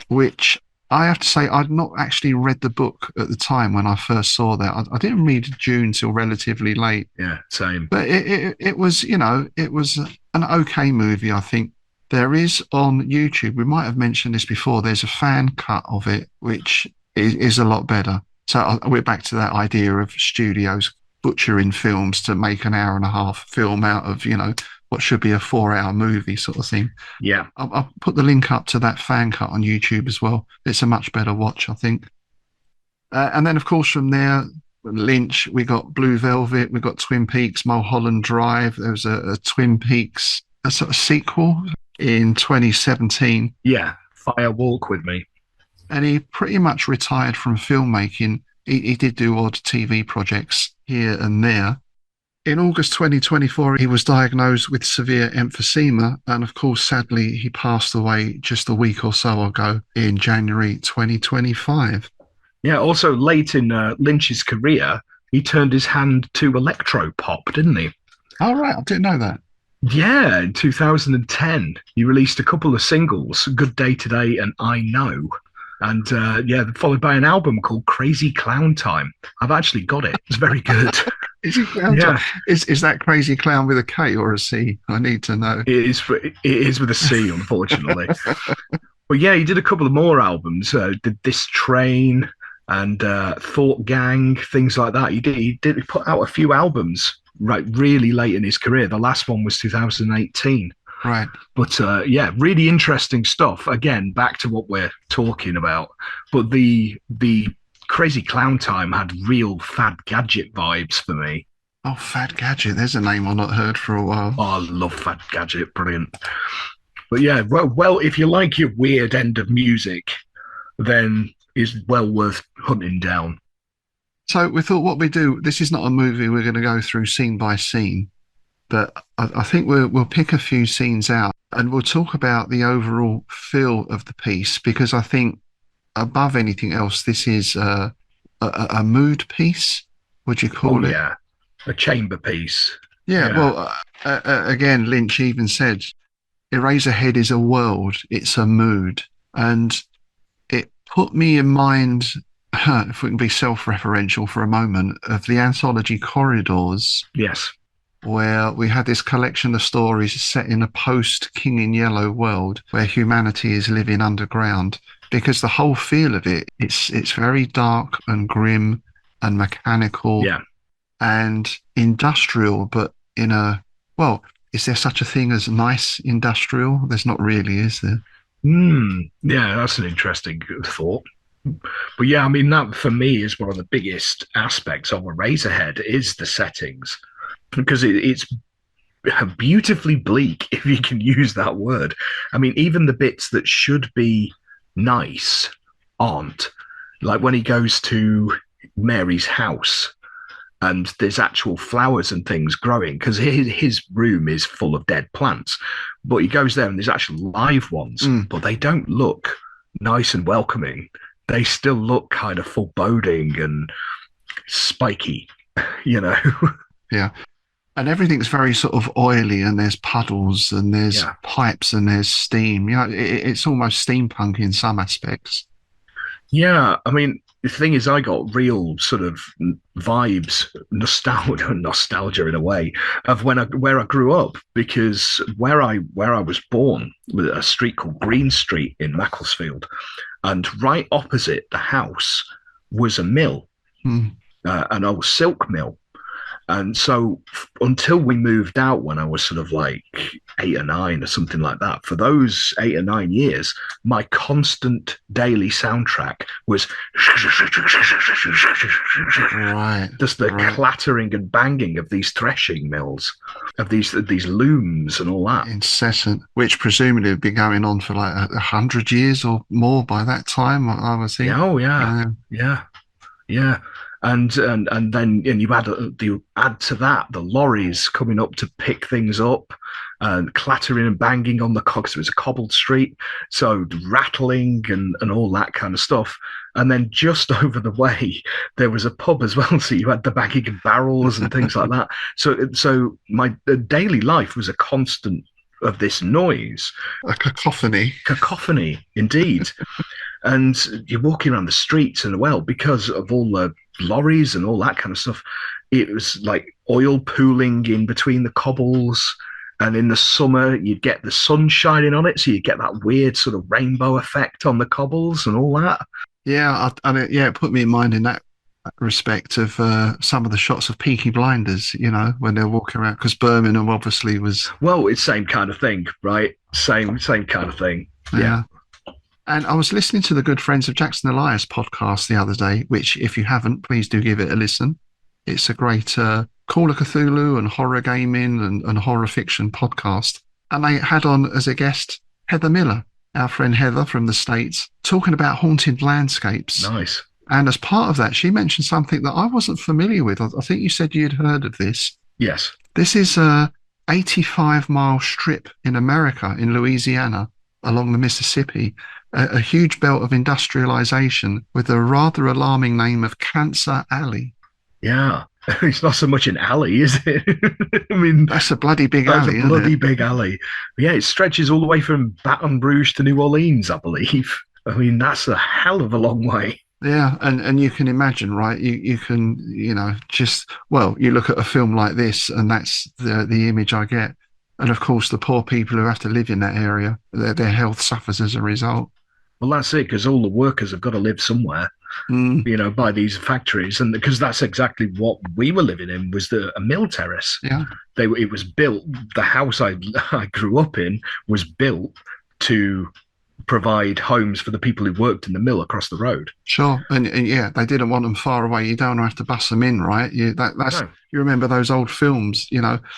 which I have to say I'd not actually read the book at the time when I first saw that. I didn't read Dune till relatively late. Yeah, same. But it was, it was an okay movie, I think. There is on YouTube, we might have mentioned this before, there's a fan cut of it, which is a lot better. So we're back to that idea of studios butchering films to make an hour and a half film out of, what should be a 4-hour movie sort of thing. Yeah. I'll put the link up to that fan cut on YouTube as well. It's a much better watch, I think. And then, of course, from there, Lynch, we got Blue Velvet, we got Twin Peaks, Mulholland Drive. There was a Twin Peaks, a sort of sequel in 2017. Yeah. Fire Walk with Me. And he pretty much retired from filmmaking. He did do odd TV projects here and there. In August 2024, he was diagnosed with severe emphysema. And of course, sadly, he passed away just a week or so ago in January 2025. Yeah, also late in Lynch's career, he turned his hand to electro-pop, didn't he? Oh, right. I didn't know that. Yeah, in 2010, he released a couple of singles, Good Day Today and I Know. And followed by an album called Crazy Clown Time. I've actually got it. It's very good. Is he clown time? Is that Crazy Clown with a K or a C? I need to know. It is with a C, unfortunately. But yeah, he did a couple of more albums. Did This Train and Thought Gang, things like that. He put out a few albums right really late in his career. The last one was 2018. Right. But really interesting stuff. Again, back to what we're talking about. But the Crazy Clown Time had real Fad Gadget vibes for me. Oh, Fad Gadget. There's a name I've not heard for a while. Oh, I love Fad Gadget. Brilliant. But yeah, well, if you like your weird end of music, then it's well worth hunting down. So we thought what we do, this is not a movie we're going to go through scene by scene. But I think we'll pick a few scenes out and we'll talk about the overall feel of the piece, because I think above anything else, this is a mood piece, would you call it? Yeah, a chamber piece. Yeah. Well, again, Lynch even said, Eraserhead is a world, it's a mood. And it put me in mind, if we can be self-referential for a moment, of the anthology Corridors. Yes. Where we had this collection of stories set in a post-King in Yellow world where humanity is living underground, because the whole feel of it's very dark and grim and mechanical and industrial, but in a, well, is there such a thing as nice industrial? There's not really, is there? Yeah, that's an interesting thought. But yeah, I mean, that for me is one of the biggest aspects of Eraserhead is the settings. Because it's beautifully bleak, if you can use that word. I mean, even the bits that should be nice aren't. Like when he goes to Mary's house and there's actual flowers and things growing, because his room is full of dead plants. But he goes there and there's actual live ones, but they don't look nice and welcoming. They still look kind of foreboding and spiky, you know? Yeah. And everything's very sort of oily, and there's puddles and there's pipes and there's steam. You know, it's almost steampunk in some aspects. Yeah, I mean, the thing is, I got real sort of vibes, nostalgia in a way, of where I grew up, because where I was born was a street called Green Street in Macclesfield, and right opposite the house was a mill, an old silk mill. And so until we moved out when I was sort of like 8 or 9 or something like that, for those 8 or 9 years, my constant daily soundtrack was just the clattering and banging of these threshing mills, of these looms and all that. Incessant, which presumably would be going on for like 100 years or more by that time, I was thinking. Oh, yeah. Yeah. And then you add to that the lorries coming up to pick things up and clattering and banging on the cogs. It was a cobbled street, so rattling and all that kind of stuff. And then just over the way there was a pub as well, so you had the banging of barrels and things like that. So my daily life was a constant of this noise, a cacophony indeed. And you're walking around the streets, and well, because of all the lorries and all that kind of stuff, it was like oil pooling in between the cobbles. And in the summer, you'd get the sun shining on it, so you get that weird sort of rainbow effect on the cobbles and all that. Yeah, it put me in mind in that respect of some of the shots of Peaky Blinders, when they're walking around, because Birmingham obviously was. Well, it's same kind of thing, right? Same kind of thing. Yeah. And I was listening to the Good Friends of Jackson Elias podcast the other day, which, if you haven't, please do give it a listen. It's a great Call of Cthulhu and horror gaming and horror fiction podcast. And they had on as a guest Heather Miller, our friend Heather from the States, talking about haunted landscapes. Nice. And as part of that, she mentioned something that I wasn't familiar with. I think you said you'd heard of this. Yes. This is a 85-mile strip in America, in Louisiana, along the Mississippi, a huge belt of industrialization with a rather alarming name of Cancer Alley. Yeah. It's not so much an alley, is it? I mean, that's a bloody big alley. That's a bloody big alley. Yeah, it stretches all the way from Baton Rouge to New Orleans, I believe. I mean, that's a hell of a long way. Yeah, and you can imagine, right? You can, you look at a film like this, and that's the image I get. And of course, the poor people who have to live in that area, their health suffers as a result. Well, that's it, because all the workers have got to live somewhere, by these factories. And because that's exactly what we were living in, was a mill terrace. Yeah. It was built, the house I grew up in was built to provide homes for the people who worked in the mill across the road. Sure. And yeah, they didn't want them far away. You don't have to bus them in, right? You remember those old films,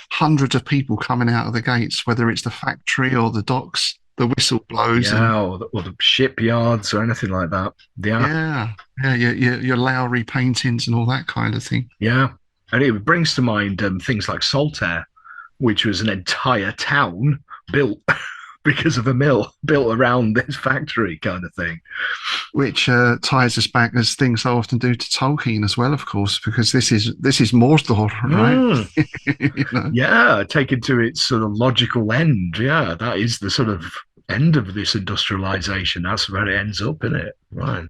hundreds of people coming out of the gates, whether it's the factory or the docks. The whistle blows. Yeah, or the shipyards or anything like that. Yeah. Your Lowry paintings and all that kind of thing. Yeah. And it brings to mind things like Saltaire, which was an entire town built because of a mill built around this factory kind of thing. Which ties us back, as things so often do, to Tolkien as well, of course, because this is Mordor, right? Yeah, taken to its sort of logical end. Yeah, that is the sort of end of this industrialization. That's where it ends up, isn't it? Right.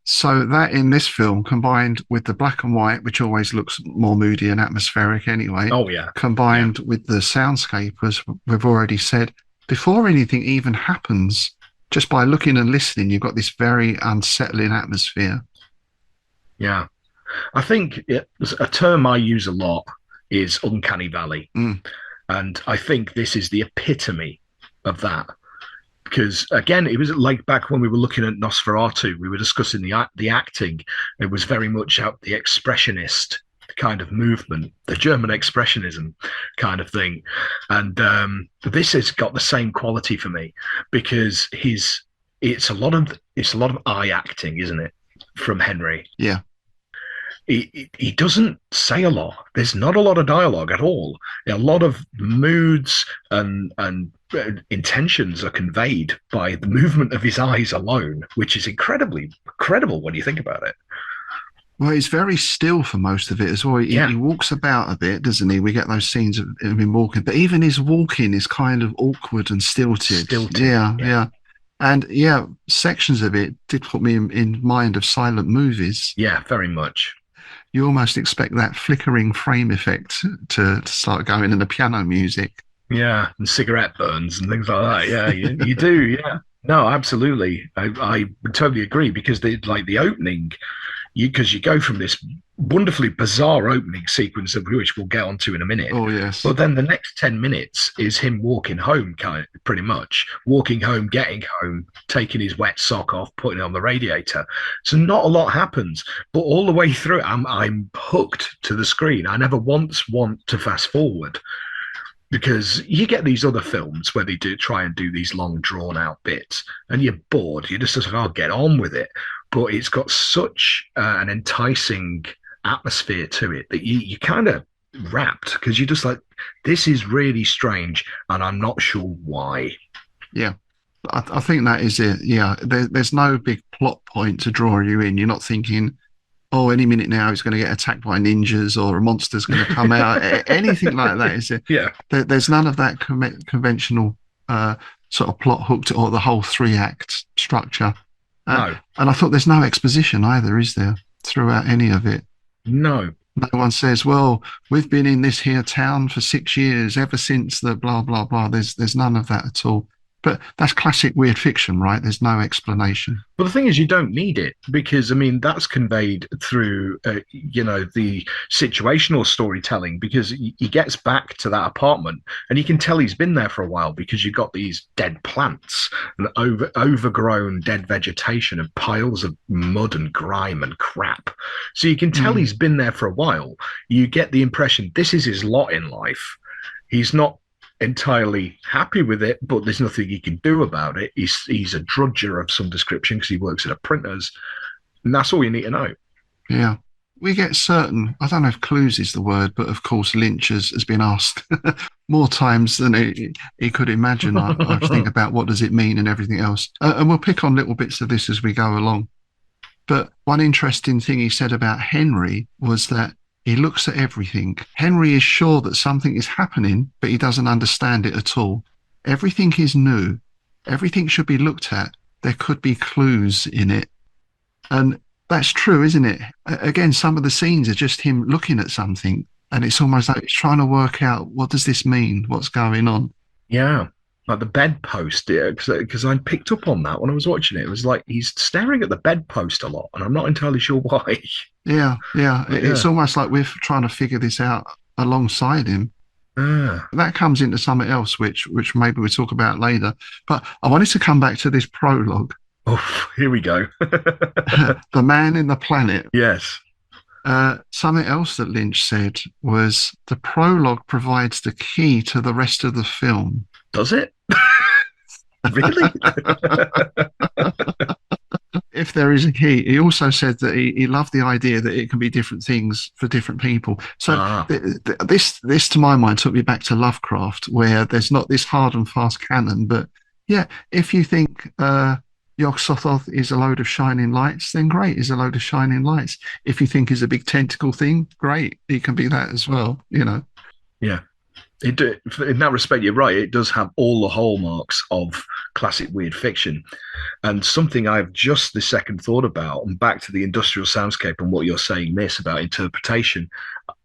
So that in this film, combined with the black and white, which always looks more moody and atmospheric anyway. Oh, yeah. Combined with the soundscape, as we've already said, before anything even happens, just by looking and listening, you've got this very unsettling atmosphere. Yeah. I think a term I use a lot is uncanny valley. And I think this is the epitome of that. Because, again, it was like back when we were looking at Nosferatu, we were discussing the acting. It was very much out the expressionist kind of movement, the German expressionism kind of thing. And this has got the same quality for me, because it's a lot of eye acting, isn't it, from Henry? Yeah. He doesn't say a lot. There's not a lot of dialogue at all. A lot of moods and intentions are conveyed by the movement of his eyes alone, which is incredibly incredible when you think about it. Well, he's very still for most of it as well. He walks about a bit, doesn't he? We get those scenes of him walking, but even his walking is kind of awkward and stilted. Yeah. And sections of it did put me in mind of silent movies. Yeah, very much. You almost expect that flickering frame effect to start going, and the piano music. Yeah, and cigarette burns and things like that. Yeah, you do. Yeah, no, absolutely. I would totally agree, because the opening, because you go from this wonderfully bizarre opening sequence, of which we'll get onto in a minute. Oh, yes. But then the next 10 minutes is him walking home, pretty much. Walking home, getting home, taking his wet sock off, putting it on the radiator. So not a lot happens. But all the way through it, I'm hooked to the screen. I never once want to fast forward. Because you get these other films where they do try and do these long, drawn-out bits, and you're bored. You're just like, I'll get on with it. But it's got such an enticing atmosphere to it that you kind of wrapped, because you're just like, this is really strange, and I'm not sure why. Yeah, I think that is it. Yeah, there's no big plot point to draw you in. You're not thinking, oh, any minute now he's going to get attacked by ninjas, or a monster's going to come out. Anything like that, is it? Yeah. There's none of that conventional sort of plot hooked, or the whole 3-act structure. No. And I thought there's no exposition either, is there, throughout any of it? No. No one says, well, we've been in this here town for 6 years, ever since the blah, blah, blah. There's none of that at all. But that's classic weird fiction, right? There's no explanation. But the thing is, you don't need it because, I mean, that's conveyed through, the situational storytelling because he gets back to that apartment and you can tell he's been there for a while because you've got these dead plants and overgrown dead vegetation and piles of mud and grime and crap. So you can tell he's been there for a while. You get the impression this is his lot in life. He's not entirely happy with it, but there's nothing he can do about it. He's a drudger of some description because he works at a printer's, and that's all you need to know. Yeah. We get certain, I don't know if clues is the word, but of course Lynch has been asked more times than he could imagine. I think about what does it mean and everything else. And we'll pick on little bits of this as we go along. But one interesting thing he said about Henry was that he looks at everything. Henry is sure that something is happening, but he doesn't understand it at all. Everything is new. Everything should be looked at. There could be clues in it. And that's true, isn't it? Again, some of the scenes are just him looking at something, and it's almost like he's trying to work out, what does this mean? What's going on? Yeah. Like the bedpost, because I picked up on that when I was watching it. It was like he's staring at the bedpost a lot, and I'm not entirely sure why. Yeah. It's almost like we're trying to figure this out alongside him. That comes into something else, which maybe we'll talk about later. But I wanted to come back to this prologue. Oh, here we go. The Man in the Planet. Yes. Something else that Lynch said was the prologue provides the key to the rest of the film. Does it? Really? If there is a key. He also said that he loved the idea that it can be different things for different people. So this, to my mind, took me back to Lovecraft, where there's not this hard and fast canon. But yeah, if you think Yog-Sothoth is a load of shining lights, then great, is a load of shining lights. If you think is a big tentacle thing, great, it can be that as well, Yeah. In that respect, you're right. It does have all the hallmarks of classic weird fiction. And something I've just this second thought about, and back to the industrial soundscape and what you're saying this about interpretation,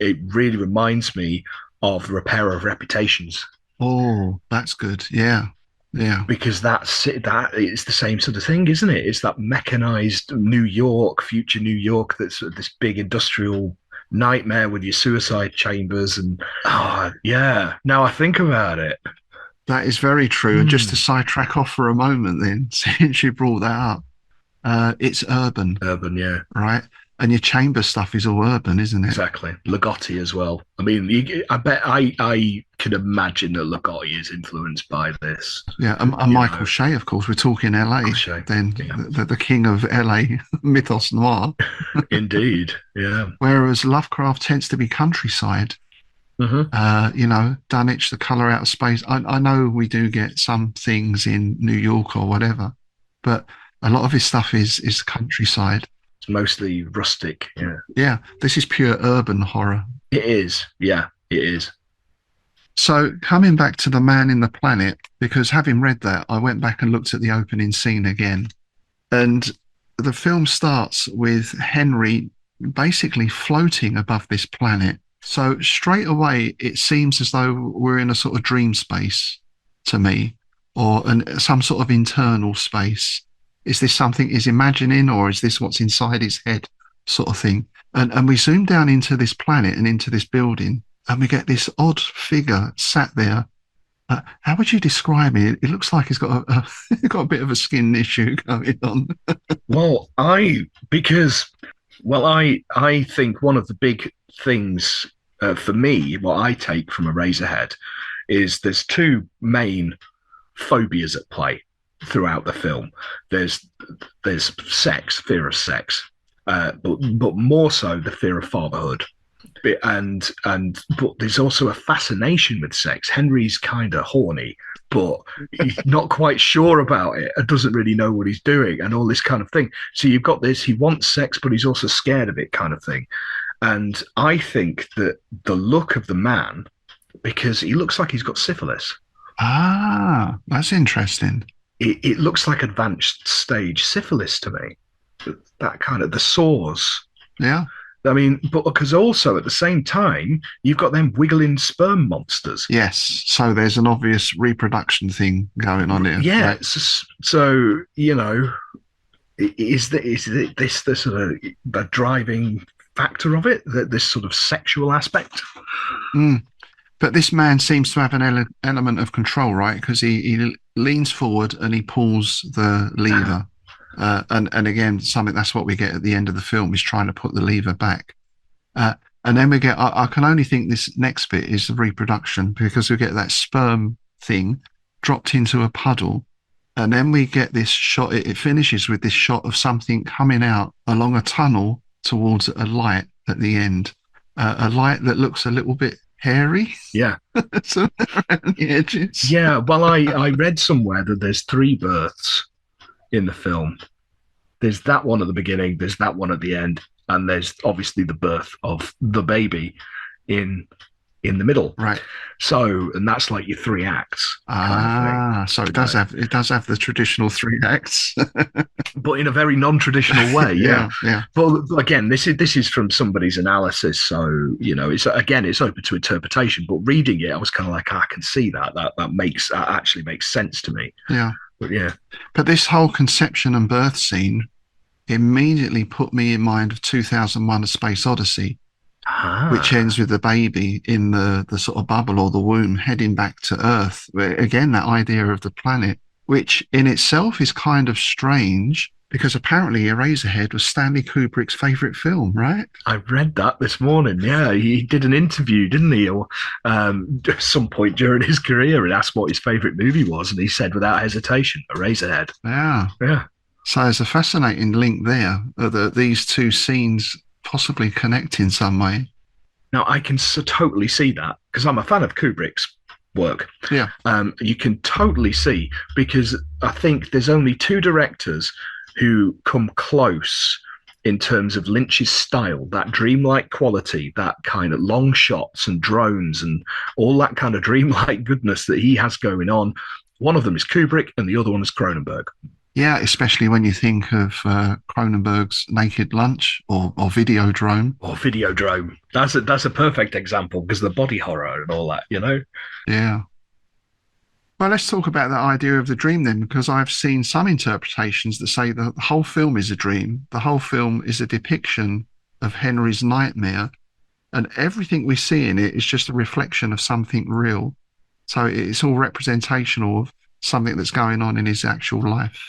it really reminds me of Repair of Reputations. Oh, that's good. Yeah. Because that it's the same sort of thing, isn't it? It's that mechanized New York, future New York, that's this big industrial nightmare with your suicide chambers. And now I think about it, that is very true. And just to sidetrack off for a moment then, since you brought that up, it's urban, yeah, right? And your chamber stuff is all urban, isn't it? Exactly. Ligotti as well. I mean, I bet I can imagine that Ligotti is influenced by this. Yeah, and Michael Shea, of course. We're talking LA, then the king of LA mythos noir. Indeed, yeah. Whereas Lovecraft tends to be countryside. Dunwich, The Colour Out of Space. I know we do get some things in New York or whatever, but a lot of his stuff is countryside. Mostly rustic. Yeah, this is pure urban horror. It is. Yeah, it is. So coming back to The Man in the Planet, because having read that, I went back and looked at the opening scene again. And the film starts with Henry basically floating above this planet. So straight away, it seems as though we're in a sort of dream space to me, or some sort of internal space. Is this something he's imagining, or is this what's inside his head, sort of thing? And we zoom down into this planet and into this building, and we get this odd figure sat there. How would you describe it? It looks like he's got a bit of a skin issue going on. Well, I think one of the big things for me, what I take from Eraserhead, is there's two main phobias at play throughout the film. There's sex, fear of sex, but more so the fear of fatherhood, but there's also a fascination with sex. Henry's kind of horny, but he's not quite sure about it and doesn't really know what he's doing and all this kind of thing. So you've got this, he wants sex, but he's also scared of it kind of thing. And I think that the look of the man, because he looks like he's got syphilis. Ah, that's interesting. It looks like advanced stage syphilis to me. That kind of, the sores. Yeah. I mean, but because also at the same time, you've got them wiggling sperm monsters. Yes. So there's an obvious reproduction thing going on here. Yeah. Right? So, is this the sort of the driving factor of it? That this sort of sexual aspect? Mm. But this man seems to have an element of control, right? Because he leans forward and he pulls the lever. And again, something that's what we get at the end of the film is trying to put the lever back. And then we get, I can only think this next bit is the reproduction, because we get that sperm thing dropped into a puddle. And then we get this shot, it finishes with this shot of something coming out along a tunnel towards a light at the end. A light that looks a little bit hairy. Yeah. So around the edges. Yeah. Well, I read somewhere that there's 3 births in the film. There's that one at the beginning, there's that one at the end, and there's obviously the birth of the baby in the middle. Right. So, and that's like your 3 acts. So it does have the traditional 3 acts. But in a very non-traditional way. Yeah. Yeah. But again, this is from somebody's analysis, so it's open to interpretation. But reading it, I was kind of like, I can see that actually makes sense to me. Yeah. But yeah. But this whole conception and birth scene immediately put me in mind of 2001: A Space Odyssey, which ends with the baby in the sort of bubble or the womb heading back to Earth. Again, that idea of the planet, which in itself is kind of strange, because apparently Eraserhead was Stanley Kubrick's favourite film, right? I read that this morning. Yeah, he did an interview, didn't he? Or at some point during his career, and asked what his favourite movie was, and he said without hesitation, Eraserhead. Yeah. So there's a fascinating link there, that these 2 scenes possibly connect in some way. Now, I can totally see that, because I'm a fan of Kubrick's work. Yeah. You can totally see, because I think there's only 2 directors who come close in terms of Lynch's style, that dreamlike quality, that kind of long shots and drones and all that kind of dreamlike goodness that he has going on. One of them is Kubrick and the other one is Cronenberg. Yeah, especially when you think of Cronenberg's Naked Lunch or Videodrome. Or Videodrome. That's a perfect example, because the body horror and all that, Yeah. Well, let's talk about that idea of the dream then, because I've seen some interpretations that say that the whole film is a dream. The whole film is a depiction of Henry's nightmare, and everything we see in it is just a reflection of something real. So it's all representational of something that's going on in his actual life.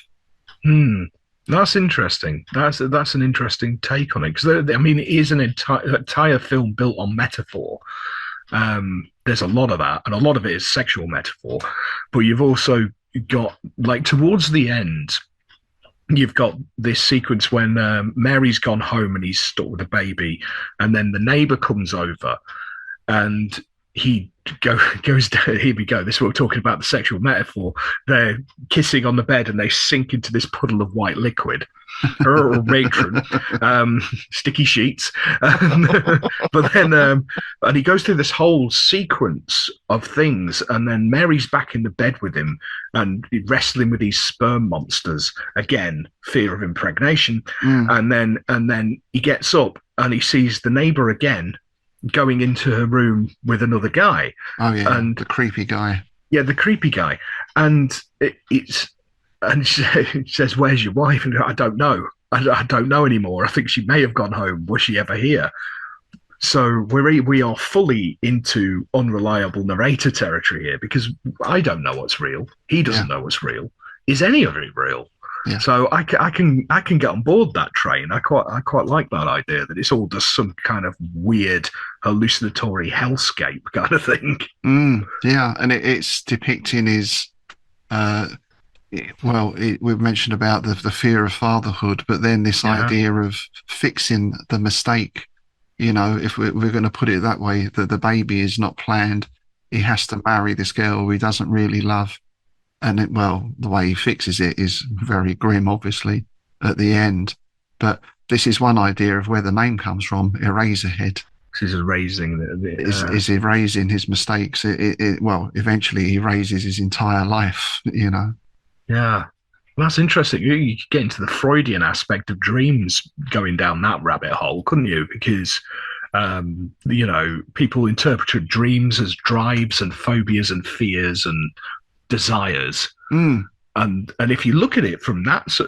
That's interesting. That's an interesting take on it, because it is an entire film built on metaphor. There's a lot of that, and a lot of it is sexual metaphor. But you've also got, like, towards the end, you've got this sequence when Mary's gone home and he's stuck with a baby, and then the neighbor comes over, and he goes down. Here we go. This is what we're talking about, the sexual metaphor. They're kissing on the bed and they sink into this puddle of white liquid. Matron, sticky sheets. But then, and he goes through this whole sequence of things, and then Mary's back in the bed with him and wrestling with these sperm monsters. Again, fear of impregnation. And then he gets up and he sees the neighbor again going into her room with another guy. Oh yeah, and the creepy guy. Yeah, the creepy guy. And she says, "Where's your wife?" And I don't know. I don't know anymore. I think she may have gone home. Was she ever here? So we are fully into unreliable narrator territory here, because I don't know what's real. He doesn't know what's real. Is any of it real? Yeah. So I can get on board that train. I quite like that idea, that it's all just some kind of weird hallucinatory hellscape kind of thing. Yeah, and it's depicting his we've mentioned about the fear of fatherhood, but then this idea of fixing the mistake. If we're going to put it that way, that the baby is not planned. He has to marry this girl who he doesn't really love. And the way he fixes it is very grim, obviously, at the end. But this is one idea of where the name comes from, Eraserhead. He's erasing is erasing his mistakes. Eventually he erases his entire life, Yeah. Well, that's interesting. You could get into the Freudian aspect of dreams going down that rabbit hole, couldn't you? Because, people interpret dreams as drives and phobias and fears and desires. Mm, And if you look at it from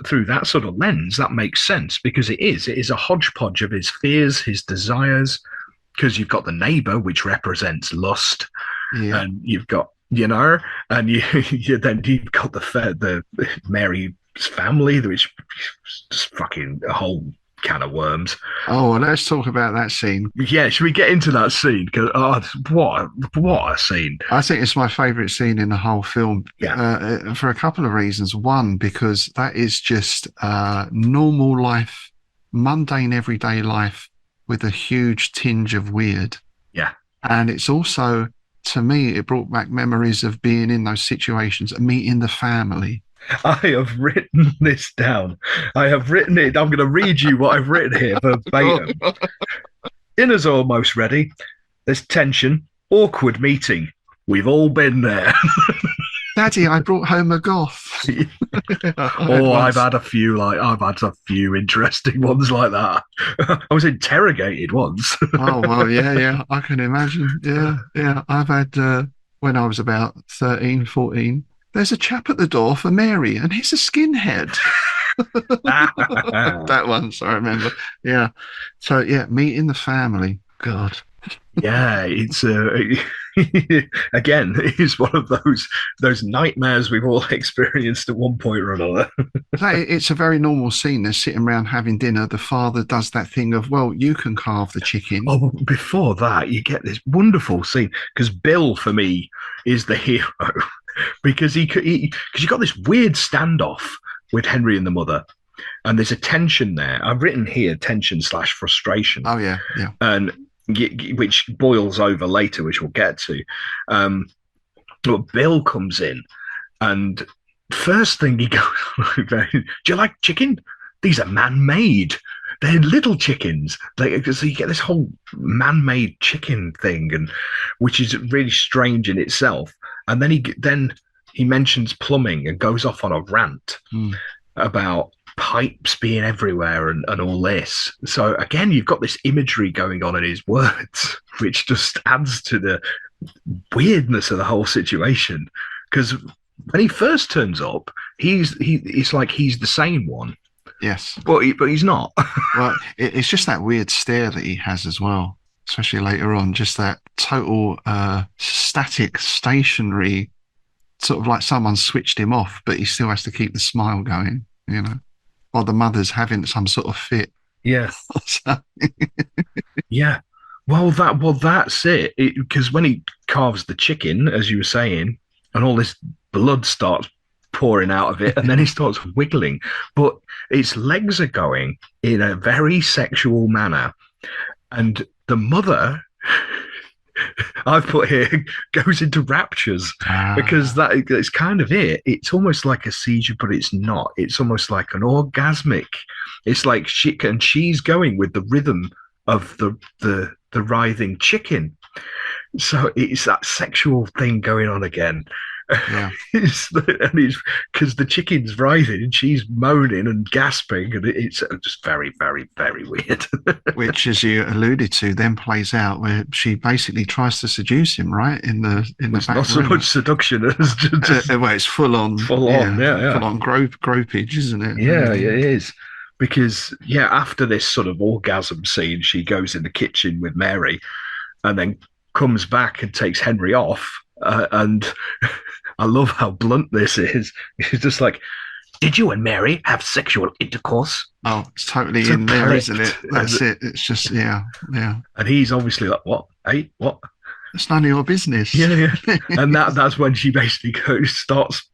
through that sort of lens, that makes sense because it is a hodgepodge of his fears, his desires. Because you've got the neighbor, which represents lust, yeah. and you've got and then you've got the Mary's family, which is just fucking a whole can of worms. Oh, well, let's talk about that scene. Yeah, should we get into that scene? Because what a scene! I think it's my favourite scene in the whole film for a couple of reasons. One, because that is just normal life, mundane everyday life with a huge tinge of weird. Yeah. And it's also, to me, it brought back memories of being in those situations, meeting the family. I have written this down. I have written it. I'm going to read you what I've written here verbatim. Dinner's almost ready. There's tension. Awkward meeting. We've all been there. Daddy, I brought home a goth. I've had a few interesting ones like that. I was interrogated once. Oh, well, yeah, I can imagine. Yeah. I've had, when I was about 13, 14, there's a chap at the door for Mary, and he's a skinhead. That once, I remember. Yeah. So, yeah, meeting the family. God. Yeah, it's again, it's one of those nightmares we've all experienced at one point or another. It's a very normal scene. They're sitting around having dinner. The father does that thing of, well, you can carve the chicken. Oh, before that, you get this wonderful scene because Bill, for me, is the hero because you got this weird standoff with Henry and the mother. And there's a tension there. I've written here tension / frustration. Oh, yeah. And which boils over later, which we'll get to. But Bill comes in, and first thing he goes, "Do you like chicken? These are man-made. They're little chickens." So you get this whole man-made chicken thing, and which is really strange in itself. And then he mentions plumbing and goes off on a rant about pipes being everywhere and all this. So again, you've got this imagery going on in his words, which just adds to the weirdness of the whole situation. Because when he first turns up, it's like he's the sane one. Yes. But he's not. Well, it's just that weird stare that he has as well, especially later on. Just that total static, stationary, sort of like someone switched him off, but he still has to keep the smile going, Or the mother's having some sort of fit. Yeah. Yeah. Well, that's it. Because when he carves the chicken, as you were saying, and all this blood starts pouring out of it, and then he starts wiggling, but its legs are going in a very sexual manner, and the mother, I've put here, goes into raptures because it's kind of it. It's almost like a seizure, but it's not. It's almost like an orgasmic. It's like she's going with the rhythm of the writhing chicken. So it's that sexual thing going on again. Yeah. It's because the chicken's writhing and she's moaning and gasping, and it's just very, very, very weird. Which, as you alluded to, then plays out where she basically tries to seduce him, right? In the it's back not so room. much seduction as just well, it's full on, full on gropage, isn't it? Yeah, it is. Because after this sort of orgasm scene, she goes in the kitchen with Mary, and then comes back and takes Henry off, and. I love how blunt this is. It's just like, did you and Mary have sexual intercourse? Oh, it's totally in there, isn't it? That's it. It's just, yeah. And he's obviously like, what? Hey, what? It's none of your business. Yeah. And that's when she basically starts,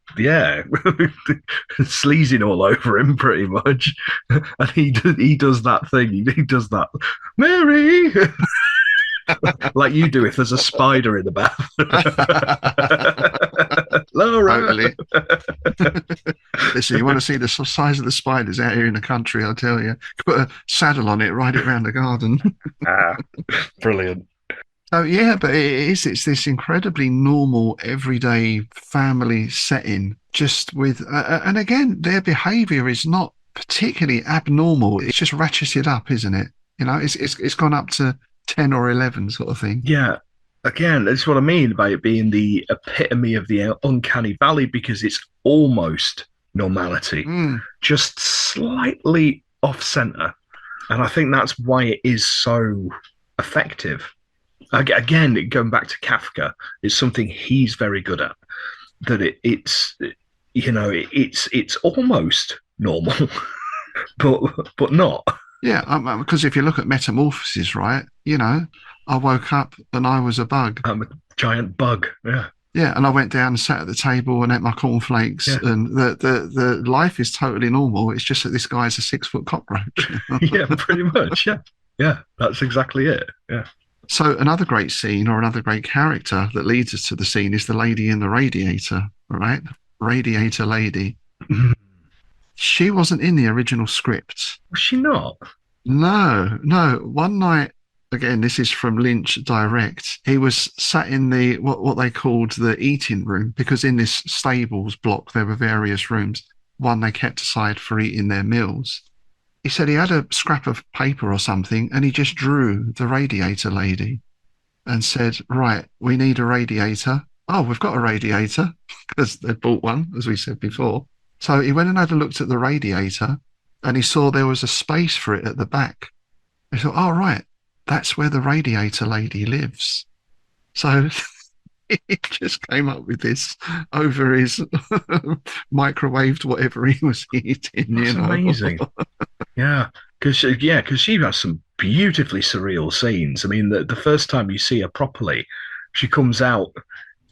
sleazing all over him pretty much. And he does that thing. He does that, Mary! Like you do if there's a spider in the bath. Laura. Totally. Listen, you want to see the size of the spiders out here in the country, I'll tell you. Put a saddle on it, ride it around the garden. Brilliant. So yeah, but it's this incredibly normal, everyday family setting, just with, and again, their behaviour is not particularly abnormal. It's just ratcheted up, isn't it? You know, it's gone up to 10 or 11 sort of thing. Yeah. Again, that's what I mean by it being the epitome of the uncanny valley because it's almost normality, Mm, just slightly off center. And I think that's why it is so effective. Again, going back to Kafka, it's something he's very good at. That it's it's almost normal, but not. yeah, because if you look at Metamorphosis, right, you know, I woke up and I was a bug. I'm a giant bug. Yeah, Yeah, and I went down and sat at the table and ate my cornflakes, yeah, and the life is totally normal. It's just that this guy's a 6 foot cockroach. yeah. Pretty much. Yeah, yeah. That's exactly it. Yeah. So another great scene or another great character that leads us to the scene is the lady in the radiator, right? Radiator lady. Was She wasn't in the original script. she not? No, no. One night, again, this is from Lynch direct. He was sat in the what they called the eating room because in this stables block there were various rooms. One they kept aside for eating their meals. He said he had a scrap of paper or something and he just drew the radiator lady and said, right, we need a radiator. Oh, we've got a radiator because they bought one, as we said before. So he went and had a look at the radiator and he saw there was a space for it at the back. He thought, oh, right, that's where the radiator lady lives. So he just came up with this over his microwaved whatever he was eating, That's amazing. Yeah, because she has some beautifully surreal scenes. I mean, the first time you see her properly, she comes out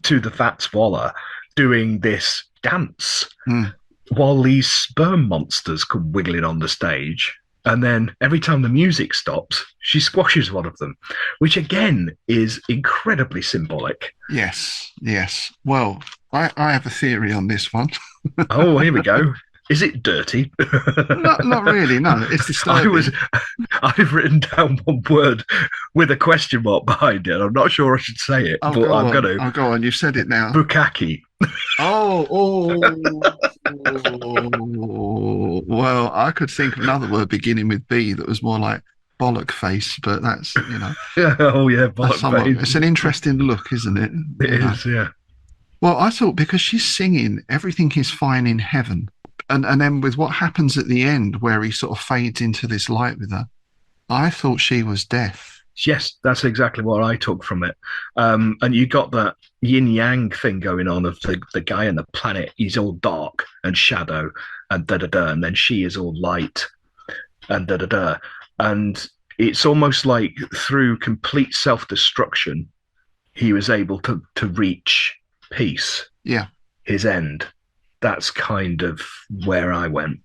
to the Fat Swallow doing this dance Mm. while these sperm monsters come wiggling on the stage. And then every time the music stops, she squashes one of them, which again is incredibly symbolic. Yes, yes. Well, I have a theory on this one. Oh, here we go. Is it dirty? Not really, no. It's disturbing. I've written down one word with a question mark behind it. I'm not sure I should say it, Oh, but go I'm on. going to. Oh, go on. You've said it now. Bukkake. Oh, well, I could think of another word beginning with B that was more like bollock face, but that's, you know, Yeah, oh yeah, that's somewhat, bollock it's face. an interesting look, isn't it? It You know. is, yeah. Well, I thought because she's singing, everything is fine in heaven. And then with what happens at the end, where he sort of fades into this light with her, I thought she was death. Yes, that's exactly what I took from it. And you got that yin yang thing going on of the guy and the planet. He's all dark and shadow and da da da, and then she is all light and da da da. And it's almost like through complete self destruction, he was able to reach peace, Yeah. his end. That's kind of where I went.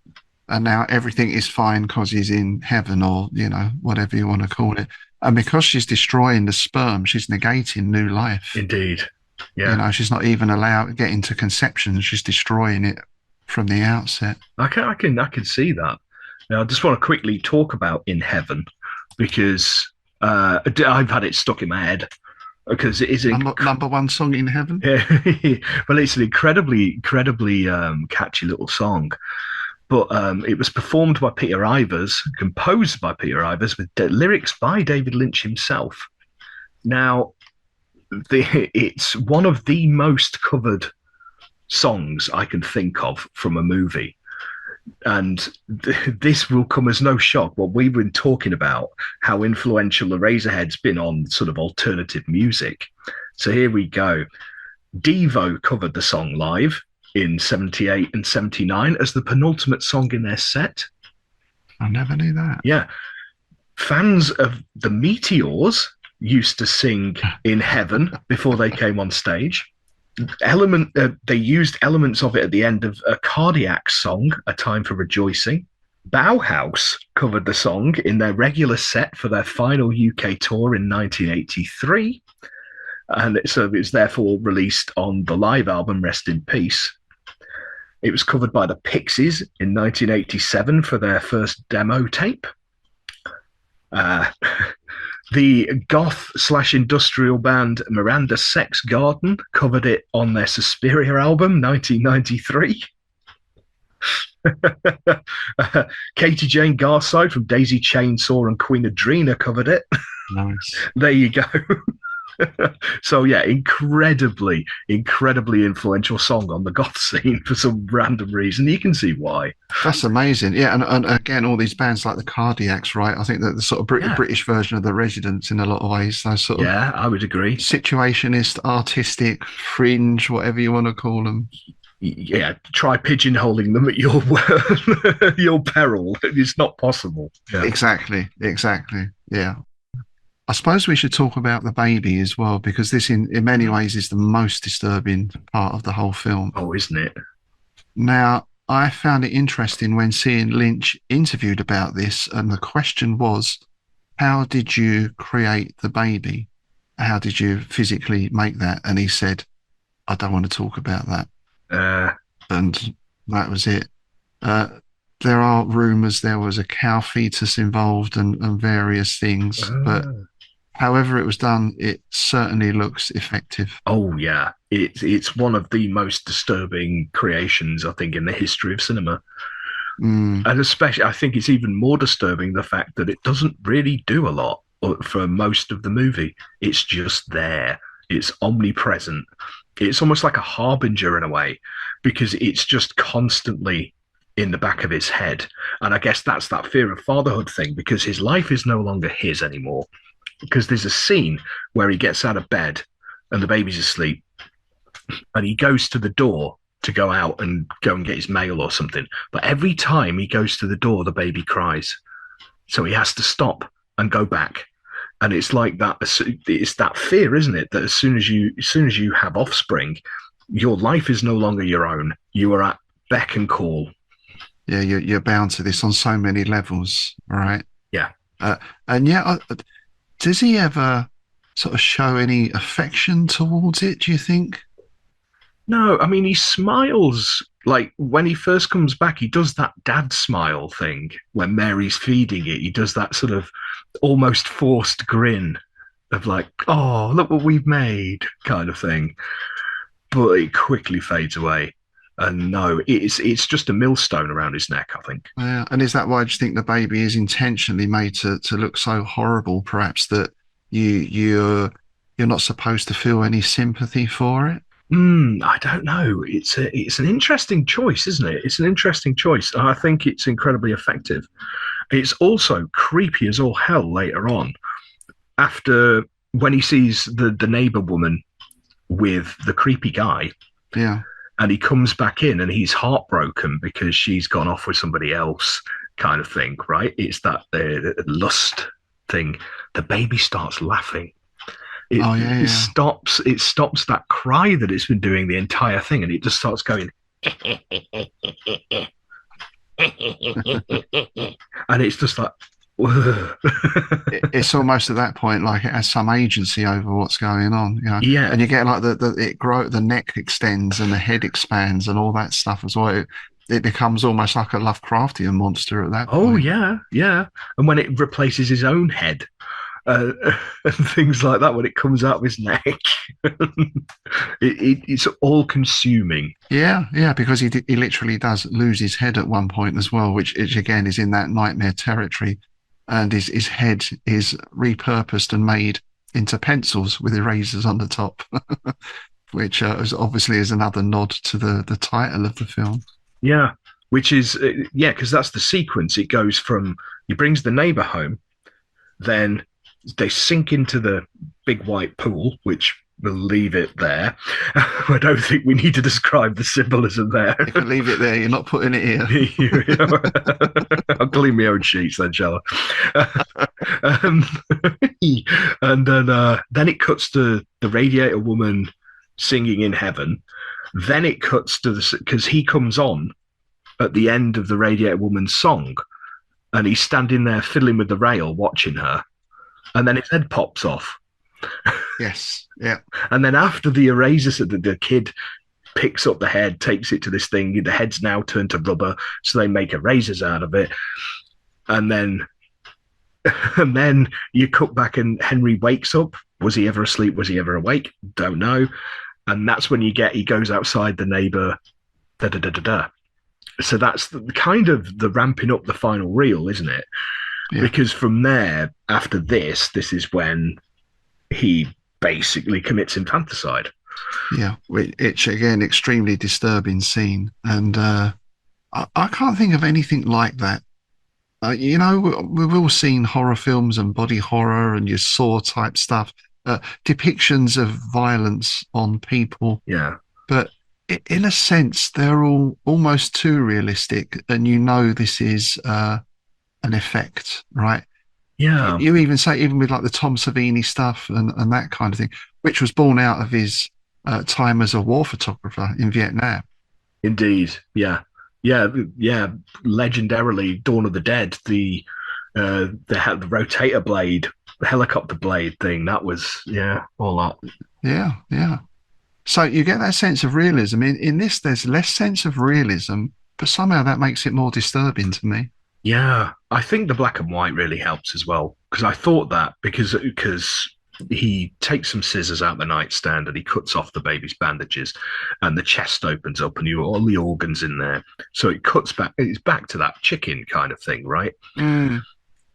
And now everything is fine because he's in heaven or, you know, whatever you want to call it. And because she's destroying the sperm, she's negating new life. Indeed. Yeah. You know, she's not even allowed to get into conception. She's destroying it from the outset. I can see that. Now, I just want to quickly talk about In Heaven because I've had it stuck in my head because it is Number one song in heaven. well, it's an incredibly catchy little song. But it was performed by Peter Ivers, composed by Peter Ivers, with lyrics by David Lynch himself. Now, it's one of the most covered songs I can think of from a movie. And this will come as no shock. What we've been talking about, how influential Eraserhead's been on sort of alternative music. So here we go. Devo covered the song live in 78 and 79 as the penultimate song in their set. I never knew that. Yeah. Fans of the Meteors used to sing In Heaven before they came on stage. They used elements of it at the end of a Cardiac song, A Time for Rejoicing. Bauhaus covered the song in their regular set for their final UK tour in 1983. And so it was therefore released on the live album Rest in Peace. It was covered by the Pixies in 1987 for their first demo tape. The goth/industrial band Miranda Sex Garden covered it on their Suspiria album, 1993. Katie Jane Garside from Daisy Chainsaw and Queen Adrena covered it. Nice. There you go. So yeah, incredibly influential song on the goth scene for some random reason. You can see why. That's amazing. Yeah, and again, all these bands like the Cardiacs, right? I think that the sort of British version of the Residents in a lot of ways. Those sort of I would agree. Situationist, artistic, fringe, whatever you want to call them. Yeah, try pigeonholing them at your your peril. It's not possible. Yeah. Exactly. Yeah. I suppose we should talk about the baby as well, because this in many ways is the most disturbing part of the whole film. Oh, isn't it? Now, I found it interesting when seeing Lynch interviewed about this, and the question was, how did you create the baby? How did you physically make that? And he said, I don't want to talk about that. And that was it. There are rumours there was a cow fetus involved and various things, but however it was done, it certainly looks effective. Oh yeah, it's one of the most disturbing creations, I think, in the history of cinema. And especially, I think it's even more disturbing the fact that it doesn't really do a lot for most of the movie. It's just there. It's omnipresent. It's almost like a harbinger in a way, because it's just constantly in the back of his head. And I guess that's that fear of fatherhood thing, because his life is no longer his anymore. Because there's a scene where he gets out of bed and the baby's asleep, and he goes to the door to go out and get his mail or something. But every time he goes to the door, the baby cries. So he has to stop and go back. And it's like that. It's that fear, isn't it? That as soon as you have offspring, your life is no longer your own. You are at beck and call. Yeah, you're bound to this on so many levels, right? Yeah. And yeah, does he ever sort of show any affection towards it, do you think? No, I mean, he smiles. Like, when he first comes back, he does that dad smile thing. When Mary's feeding it, he does that sort of almost forced grin of like, oh, look what we've made kind of thing. But it quickly fades away. And no, it's just a millstone around his neck, I think. Yeah, and is that why you think the baby is intentionally made to look so horrible, perhaps, that you're not supposed to feel any sympathy for it? I don't know. It's an interesting choice, isn't it? It's an interesting choice. I think it's incredibly effective. It's also creepy as all hell later on, after when he sees the neighbor woman with the creepy guy. Yeah. And he comes back in and he's heartbroken because she's gone off with somebody else, kind of thing, right? It's that lust thing. The baby starts laughing. It stops that cry that it's been doing the entire thing, and it just starts going. And it's just like, it's almost at that point like it has some agency over what's going on, you know? Yeah. And you get like the neck extends and the head expands and all that stuff as well. It becomes almost like a Lovecraftian monster at that point. Oh yeah. And when it replaces his own head and things like that, when it comes out of his neck, it's all consuming. Yeah, because he literally does lose his head at one point as well, which again is in that nightmare territory. And his head is repurposed and made into pencils with erasers on the top, which obviously is another nod to the title of the film. Yeah, which is, because that's the sequence. It goes from, he brings the neighbor home, then they sink into the big white pool, which we'll leave it there. I don't think we need to describe the symbolism there. You can leave it there. You're not putting it here. I'll clean my own sheets then, shall I? And then it cuts to the radiator woman singing In Heaven. Then it cuts to because he comes on at the end of the radiator woman's song, and he's standing there fiddling with the rail, watching her. And then his head pops off. Yes, yeah. And then after the eraser, the kid picks up the head, takes it to this thing. The head's now turned to rubber, so they make erasers out of it. And then And then you cut back and Henry wakes up. Was he ever asleep? Was he ever awake? Don't know. And that's when he goes outside the neighbor, da da da da da. So that's kind of the ramping up the final reel, isn't it? Yeah. Because from there, after this is when he basically commits infanticide. Yeah, it's again extremely disturbing scene, and I can't think of anything like that. We've all seen horror films and body horror and your Saw type stuff, depictions of violence on people. Yeah, but in a sense, they're all almost too realistic, and this is an effect, right? yeah, You even say, even with like the Tom Savini stuff and that kind of thing, which was born out of his time as a war photographer in Vietnam. indeed. Yeah, yeah, yeah. Legendarily, Dawn of the Dead, the rotator blade, the helicopter blade thing. That was all that. Yeah, yeah. So you get that sense of realism. In this, there's less sense of realism, but somehow that makes it more disturbing to me. Yeah, I think the black and white really helps as well because I thought that because he takes some scissors out the nightstand and he cuts off the baby's bandages, and the chest opens up and you all the organs in there. So it cuts back. It's back to that chicken kind of thing, right? Mm.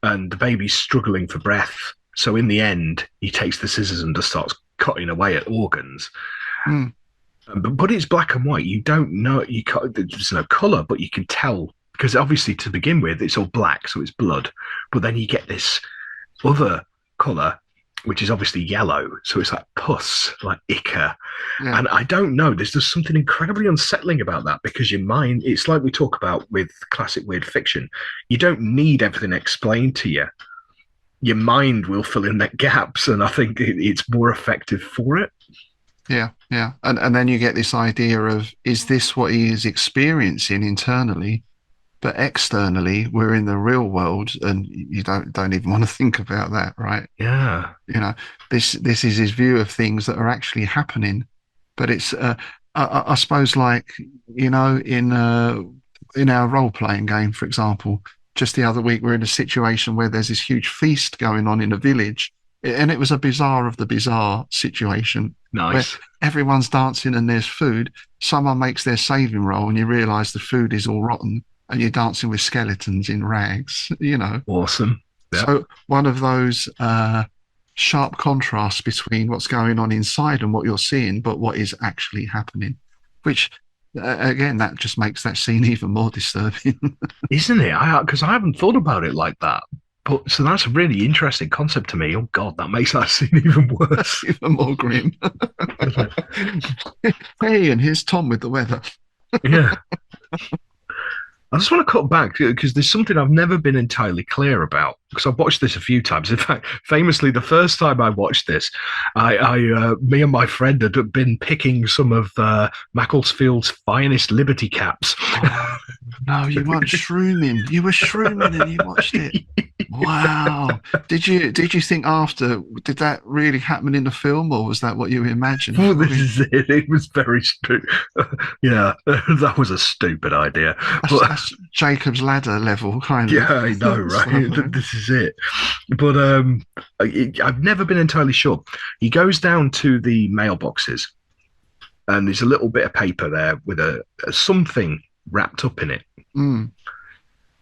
And the baby's struggling for breath. So in the end, he takes the scissors and just starts cutting away at organs. Mm. But it's black and white. You don't know. There's no color, but you can tell. Because obviously, to begin with, it's all black, so it's blood. But then you get this other colour, which is obviously yellow. So it's like pus, like ichor. Yeah. And I don't know. There's just something incredibly unsettling about that because your mind, it's like we talk about with classic weird fiction. You don't need everything explained to you. Your mind will fill in that gaps. And I think it's more effective for it. Yeah, yeah. And then you get this idea of, is this what he is experiencing internally? But externally, we're in the real world, and you don't even want to think about that, right? Yeah. This is his view of things that are actually happening. But it's, I suppose, like in our role playing game, for example, just the other week we're in a situation where there's this huge feast going on in a village, and it was a bizarre of the bizarre situation. Nice. Where everyone's dancing and there's food. Someone makes their saving roll, and you realise the food is all rotten. And you're dancing with skeletons in rags, Awesome. Yep. So one of those sharp contrasts between what's going on inside and what you're seeing, but what is actually happening, which, again, that just makes that scene even more disturbing. Isn't it? Because I haven't thought about it like that. But so that's a really interesting concept to me. Oh, God, that makes that scene even worse. Even more grim. Hey, and here's Tom with the weather. Yeah. I just want to cut back because there's something I've never been entirely clear about because I've watched this a few times. In fact, famously, the first time I watched this, me and my friend had been picking some of Macclesfield's finest Liberty caps. Oh, no, you weren't shrooming. You were shrooming and you watched it. Wow. Did you think after, did that really happen in the film, or was that what you imagined? Well, this is it. It was very stupid. Yeah, that was a stupid idea. That's Jacob's Ladder level, kind of. Yeah, I know, right? This is it. But I've never been entirely sure. He goes down to the mailboxes, and there's a little bit of paper there with a something wrapped up in it. Mm.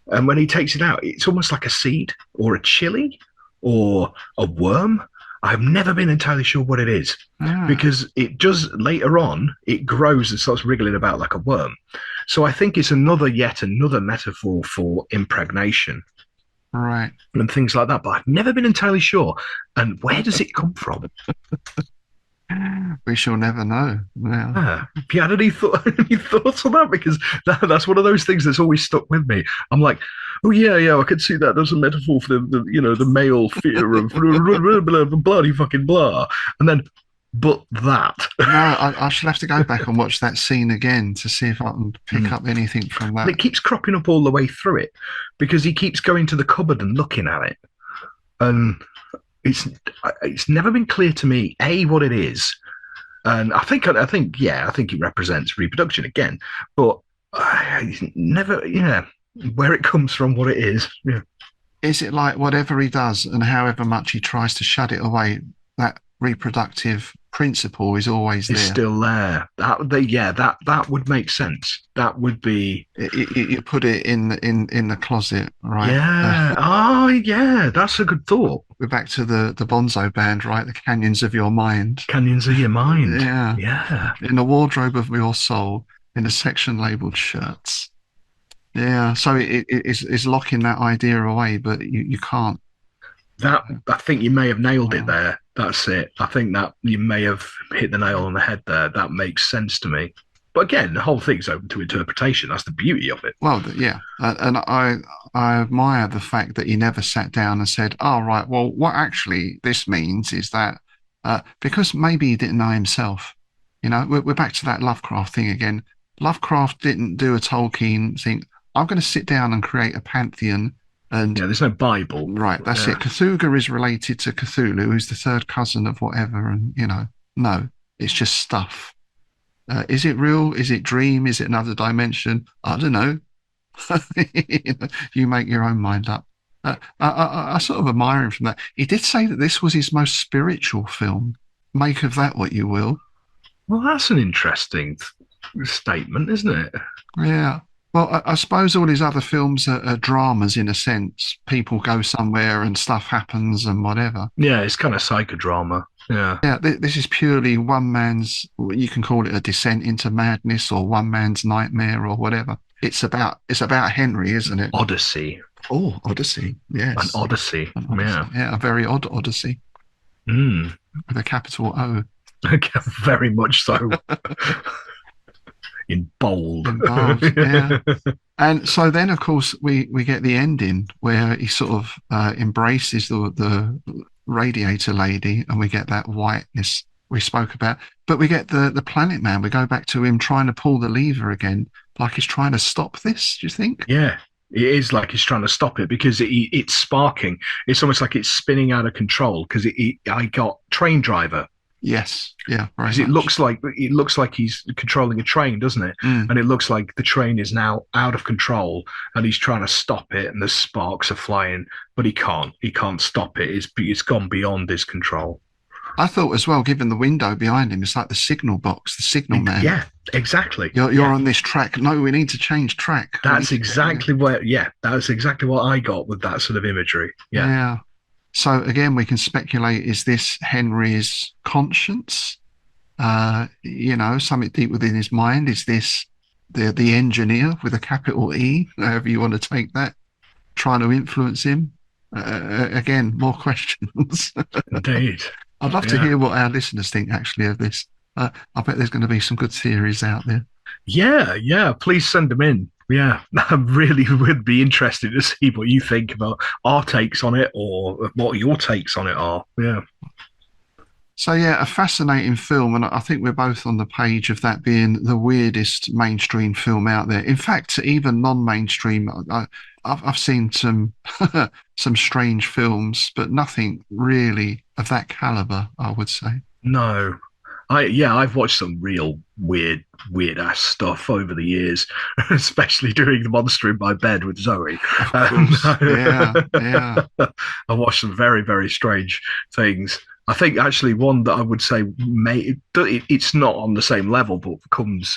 And when he takes it out, it's almost like a seed or a chili or a worm. I've never been entirely sure what it is because it just later on, it grows and starts wriggling about like a worm. So I think it's yet another metaphor for impregnation. Right. And things like that. But I've never been entirely sure. And where does it come from? We shall never know. Yeah. Have you had any thoughts on that? Because that's one of those things that's always stuck with me. I'm like, oh yeah, I could see that as a metaphor for the male fear of bloody fucking blah. And then, but that. No, I shall have to go back and watch that scene again to see if I can pick up anything from that. And it keeps cropping up all the way through it because he keeps going to the cupboard and looking at it. And it's never been clear to me what it is, and I think it represents reproduction again, but it's never where it comes from, what it is. Yeah. is it like whatever he does and however much he tries to shut it away, that reproductive principle is always It's there? still there. That would make sense. That would be You put it in the closet, right? yeah. Oh yeah, that's a good thought. We're back to the Bonzo band, right? The canyons of your mind. Canyons of your mind. Yeah, Yeah. in the wardrobe of your soul, in a section labeled shirts. Yeah, so it's locking that idea away, but you can't. That I think you may have nailed it Oh, there. That's it. I think that you may have hit the nail on the head there. That makes sense to me. But again, the whole thing's open to interpretation. That's the beauty of it. well, yeah, and I admire the fact that he never sat down and said, "Oh, right, well, what actually this means is that because maybe he didn't know himself." You know, we're back to that Lovecraft thing again. Lovecraft didn't do a Tolkien thing. I'm going to sit down and create a pantheon, and Yeah, there's no Bible. right, that's Yeah. it. Cthulhu is related to Cthulhu, who's the third cousin of whatever, and no, it's just stuff. Is it real? Is it dream? Is it another dimension? I don't know. You make your own mind up. I sort of admire him from that. He did say that this was his most spiritual film. Make of that what you will. Well, that's an interesting statement, isn't it? Yeah. Well, I suppose all his other films are dramas in a sense. People go somewhere and stuff happens and whatever. Yeah, it's kind of psychodrama. Yeah. Yeah, this is purely one man's, you can call it a descent into madness or one man's nightmare or whatever. It's about Henry, isn't it? Odyssey. Oh, Odyssey. An Yes. odyssey. An Odyssey. Yeah. Yeah, a very odd Odyssey Mm. with a capital O Very much so. In bold. involved. Yeah. And so then, of course, we get the ending where he sort of embraces the radiator lady, and we get that whiteness we spoke about. But we get the Planet Man. We go back to him trying to pull the lever again, like he's trying to stop this. Do you think? Yeah. It is like he's trying to stop it because it's sparking. It's almost like it's spinning out of control because I got train driver Yes. Yeah. Very because much. it looks like he's controlling a train, doesn't it? Mm. And it looks like the train is now out of control and he's trying to stop it and the sparks are flying, but he can't. He can't stop it. It's gone beyond his control. I thought as well, given the window behind him, it's like the signal box, the signal man. Yeah, exactly. You're Yeah. on this track. No, we need to change track. That's exactly what. Yeah, that's exactly what I got with that sort of imagery. Yeah. Yeah. So again, we can speculate: is this Henry's conscience? Something deep within his mind. Is this the engineer with a capital E, however you want to take that, trying to influence him? Again, more questions. Indeed. I'd love to Yeah. hear what our listeners think actually of this. I bet there's going to be some good theories out there. Yeah. Please send them in. Yeah, I really would be interested to see what you think about our takes on it or what your takes on it are. Yeah. So yeah, a fascinating film, and I think we're both on the page of that being the weirdest mainstream film out there. In fact, even non-mainstream, I've seen some some strange films, but nothing really of that caliber, I would say. No. I've watched some real weird ass stuff over the years, especially doing the monster in my bed with Zoe. Of course, yeah. I watched some very, very strange things. I think actually one that I would say it's not on the same level, but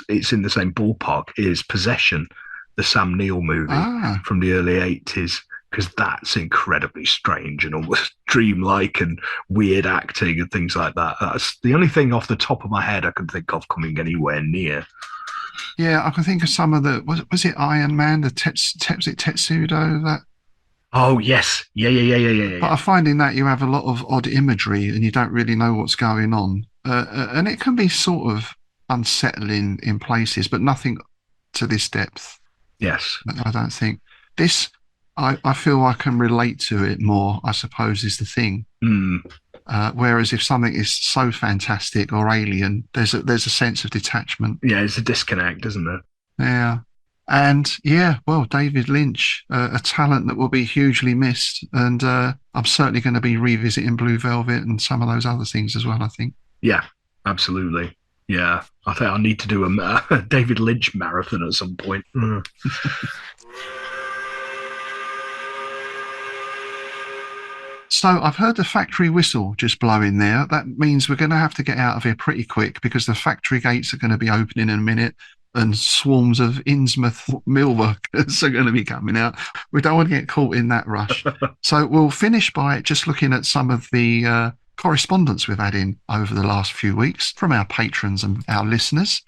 it's in the same ballpark is Possession, the Sam Neill movie Ah, from the early 80s, because that's incredibly strange and almost dreamlike and weird acting and things like that. That's the only thing off the top of my head I can think of coming anywhere near. yeah. I can think of some of the was it Iron Man, the was it Tetsudo that. Oh yes, yeah. But I find in that you have a lot of odd imagery and you don't really know what's going on, and it can be sort of unsettling in places, but nothing to this depth. Yes, I don't think this. I feel I can relate to it more, I suppose, is the thing. mm, Whereas if something is so fantastic or alien, there's a sense of detachment. yeah. It's a disconnect, isn't it? Yeah. And yeah, well, David Lynch, a talent that will be hugely missed. And I'm certainly going to be revisiting Blue Velvet and some of those other things as well, I think. Yeah, absolutely. Yeah, I think I need to do a David Lynch marathon at some point. So I've heard the factory whistle just blowing there. That means we're going to have to get out of here pretty quick because the factory gates are going to be opening in a minute and swarms of Innsmouth mill workers are going to be coming out. We don't want to get caught in that rush. So we'll finish by just looking at some of the correspondence we've had in over the last few weeks from our patrons and our listeners.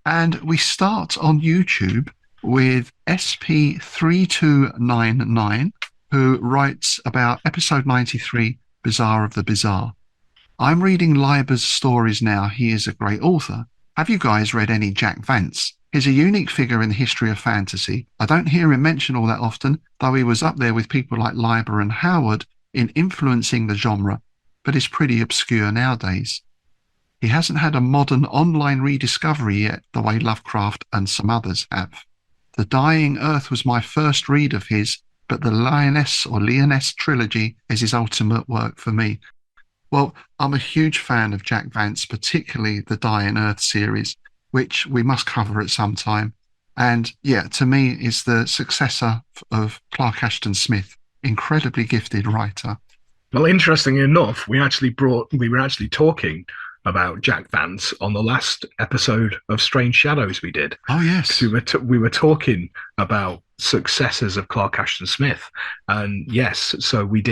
And we start on YouTube with SP3299, who writes about episode 93, Bizarre of the Bizarre. I'm reading Leiber's stories now. He is a great author. Have you guys read any Jack Vance? He's a unique figure in the history of fantasy. I don't hear him mentioned all that often, though he was up there with people like Leiber and Howard in influencing the genre, but is pretty obscure nowadays. He hasn't had a modern online rediscovery yet, the way Lovecraft and some others have. The Dying Earth was my first read of his, but the Lioness trilogy is his ultimate work for me. Well, I'm a huge fan of Jack Vance, particularly the Dying Earth series, which we must cover at some time. And yeah, to me, is the successor of Clark Ashton Smith, incredibly gifted writer. Well, interestingly enough, we were actually talking about Jack Vance on the last episode of Strange Shadows we did. Oh, yes. We were talking about successors of Clark Ashton Smith. And yes, so we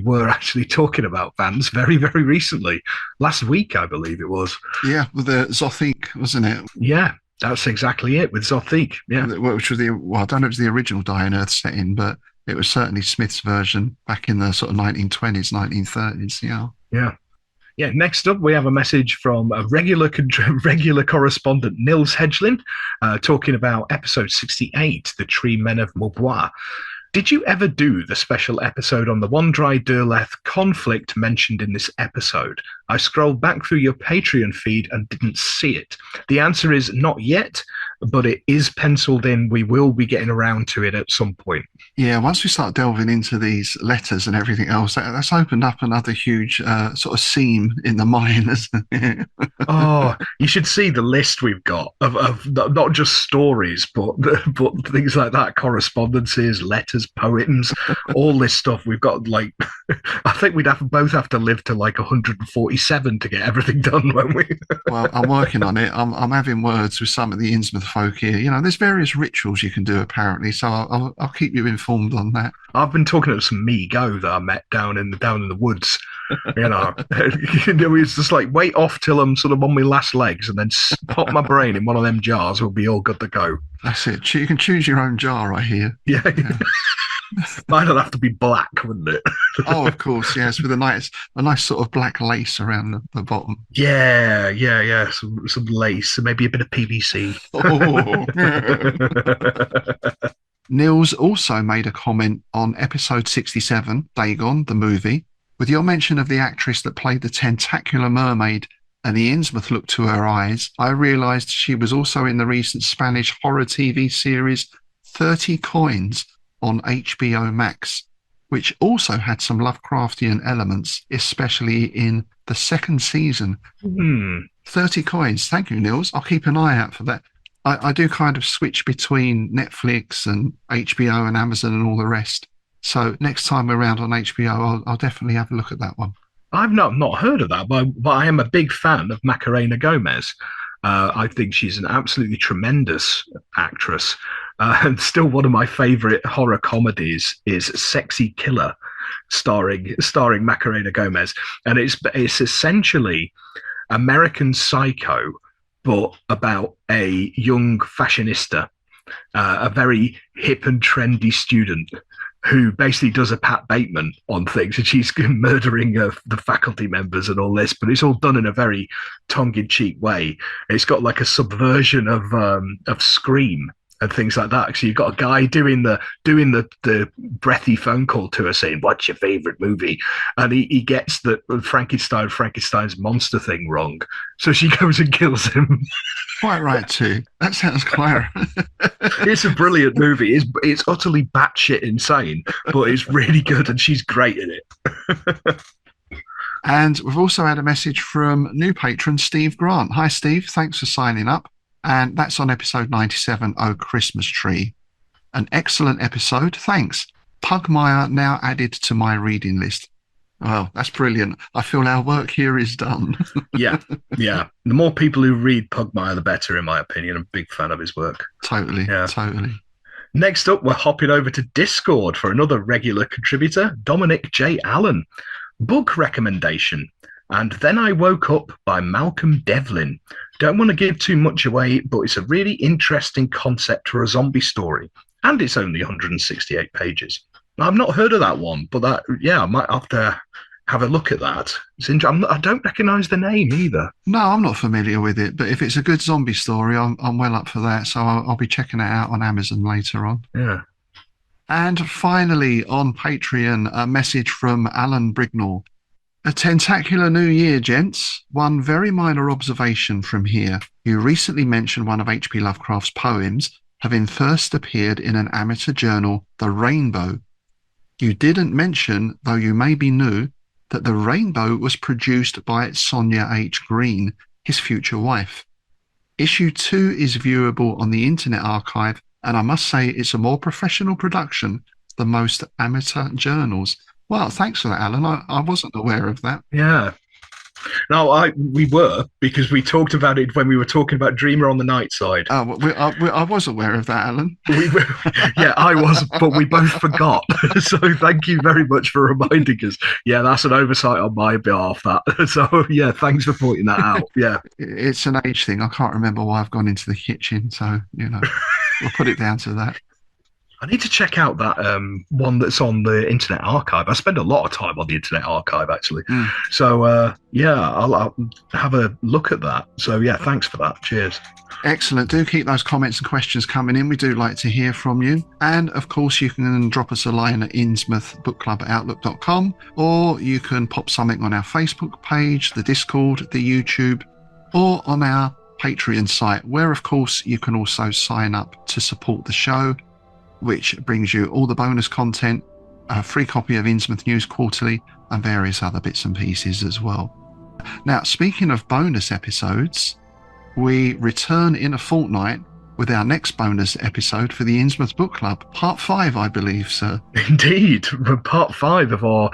were actually talking about Vance very, very recently. Last week, I believe it was. Yeah, with the Zothique, wasn't it? Yeah, that's exactly it, with Zothique. Yeah. Which was I don't know if it was the original Dying Earth setting, but it was certainly Smith's version back in the sort of 1920s, 1930s. Yeah. Yeah. Yeah, next up, we have a message from a regular correspondent, Nils Hedgelin, talking about episode 68, The Tree Men of Maubois. Did you ever do the special episode on the Wandrai Durleth conflict mentioned in this episode? I scrolled back through your Patreon feed and didn't see it. The answer is not yet, but it is penciled in. We will be getting around to it at some point. Yeah, once we start delving into these letters and everything else, that's opened up another huge sort of seam in the mine, isn't it? Oh, you should see the list we've got of not just stories, but things like that, correspondences, letters, poems, all this stuff. We've got like, I think we'd both have to live to like 147 to get everything done, won't we? Well, I'm working on it. I'm having words with some of the Innsmouth folk here. You know, there's various rituals you can do apparently, so I'll keep you informed on that. I've been talking to some Me-Go that I met down in the woods. You know, it's just like wait off till I'm sort of on my last legs, and then pop my brain in one of them jars. We'll be all good to go. That's it. You can choose your own jar, I hear. Yeah. Might not have to be black, wouldn't it? Oh, of course, yes, with a nice sort of black lace around the bottom. Yeah. Some lace, and maybe a bit of PVC. Oh. Nils also made a comment on episode 67, Dagon, the movie, with your mention of the actress that played the tentacular mermaid and the Innsmouth look to her eyes. I realised she was also in the recent Spanish horror TV series 30 Coins on HBO Max, which also had some Lovecraftian elements, especially in the second season. 30 Coins. Thank you, Nils. I'll keep an eye out for that. I do kind of switch between Netflix and HBO and Amazon and all the rest. So next time we're around on HBO, I'll definitely have a look at that one. I've not heard of that, but I am a big fan of Macarena Gomez. I think she's an absolutely tremendous actress. And still one of my favorite horror comedies is Sexy Killer, starring Macarena Gomez. And it's essentially American Psycho, but about a young fashionista, a very hip and trendy student who basically does a Pat Bateman on things, and she's murdering the faculty members and all this, but it's all done in a very tongue-in-cheek way. It's got like a subversion of Scream and things like that. So you've got a guy doing the breathy phone call to her saying, "What's your favorite movie?" And he gets the Frankenstein's monster thing wrong. So she goes and kills him. Quite right too. That sounds quite. It's a brilliant movie. It's utterly batshit insane, but it's really good, and she's great in it. And we've also had a message from new patron Steve Grant. Hi, Steve. Thanks for signing up. And that's on episode 97, Oh Christmas Tree. An excellent episode. Thanks. Pugmire now added to my reading list. Well, that's brilliant. I feel our work here is done. Yeah, yeah. The more people who read Pugmire, the better, in my opinion. I'm a big fan of his work. Totally, Yeah. totally. Next up, we're hopping over to Discord for another regular contributor, Dominic J. Allen. Book recommendation. And Then I Woke Up by Malcolm Devlin. Don't want to give too much away, but it's a really interesting concept for a zombie story. And it's only 168 pages. I've not heard of that one, but I might have to have a look at that. I don't recognise the name either. No, I'm not familiar with it, but if it's a good zombie story, I'm well up for that. So I'll be checking it out on Amazon later on. Yeah. And finally, on Patreon, a message from Alan Brignall. A tentacular new year, gents. One very minor observation from here. You recently mentioned one of H.P. Lovecraft's poems having first appeared in an amateur journal, The Rainbow. You didn't mention, though you maybe knew, that The Rainbow was produced by Sonia H. Green, his future wife. Issue 2 is viewable on the Internet Archive, and I must say it's a more professional production than most amateur journals. Well, thanks for that, Alan. I wasn't aware of that. Yeah. No, we were, because we talked about it when we were talking about Dreamer on the Night Side. Oh, I was aware of that, Alan. Yeah, I was, but we both forgot. So thank you very much for reminding us. Yeah, that's an oversight on my behalf, that. So yeah, thanks for pointing that out. Yeah. It's an age thing. I can't remember why I've gone into the kitchen, so, we'll put it down to that. I need to check out that one that's on the Internet Archive. I spend a lot of time on the Internet Archive, actually. So, I'll have a look at that. So, yeah, thanks for that. Cheers. Excellent. Do keep those comments and questions coming in. We do like to hear from you. And, of course, you can drop us a line at innsmouthbookclub@outlook.com, or you can pop something on our Facebook page, the Discord, the YouTube, or on our Patreon site, where, of course, you can also sign up to support the show, which brings you all the bonus content, a free copy of Innsmouth News Quarterly, and various other bits and pieces as well. Now, speaking of bonus episodes, we return in a fortnight with our next bonus episode for the Innsmouth Book Club, Part 5, I believe, sir. Indeed, Part 5 of our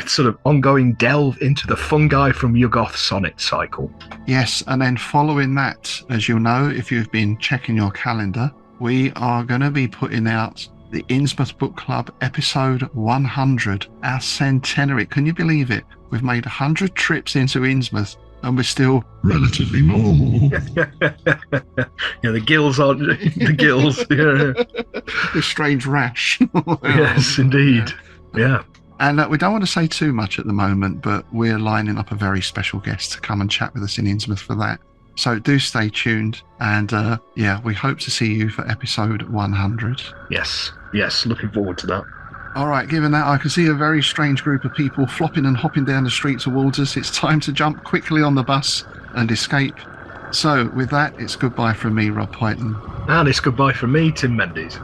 sort of ongoing delve into the fungi from Yuggoth sonnet cycle. Yes, and then following that, as you'll know, if you've been checking your calendar, we are going to be putting out the Innsmouth Book Club episode 100, our centenary. Can you believe it? We've made 100 trips into Innsmouth and we're still relatively normal. Yeah, the gills aren't the gills. Yeah. The strange rash. Yes, indeed. Yeah. And we don't want to say too much at the moment, but we're lining up a very special guest to come and chat with us in Innsmouth for that. So do stay tuned, and we hope to see you for episode 100. Yes, looking forward to that. All right, given that, I can see a very strange group of people flopping and hopping down the street towards us. It's time to jump quickly on the bus and escape. So with that, it's goodbye from me, Rob Whiten. And it's goodbye from me, Tim Mendes.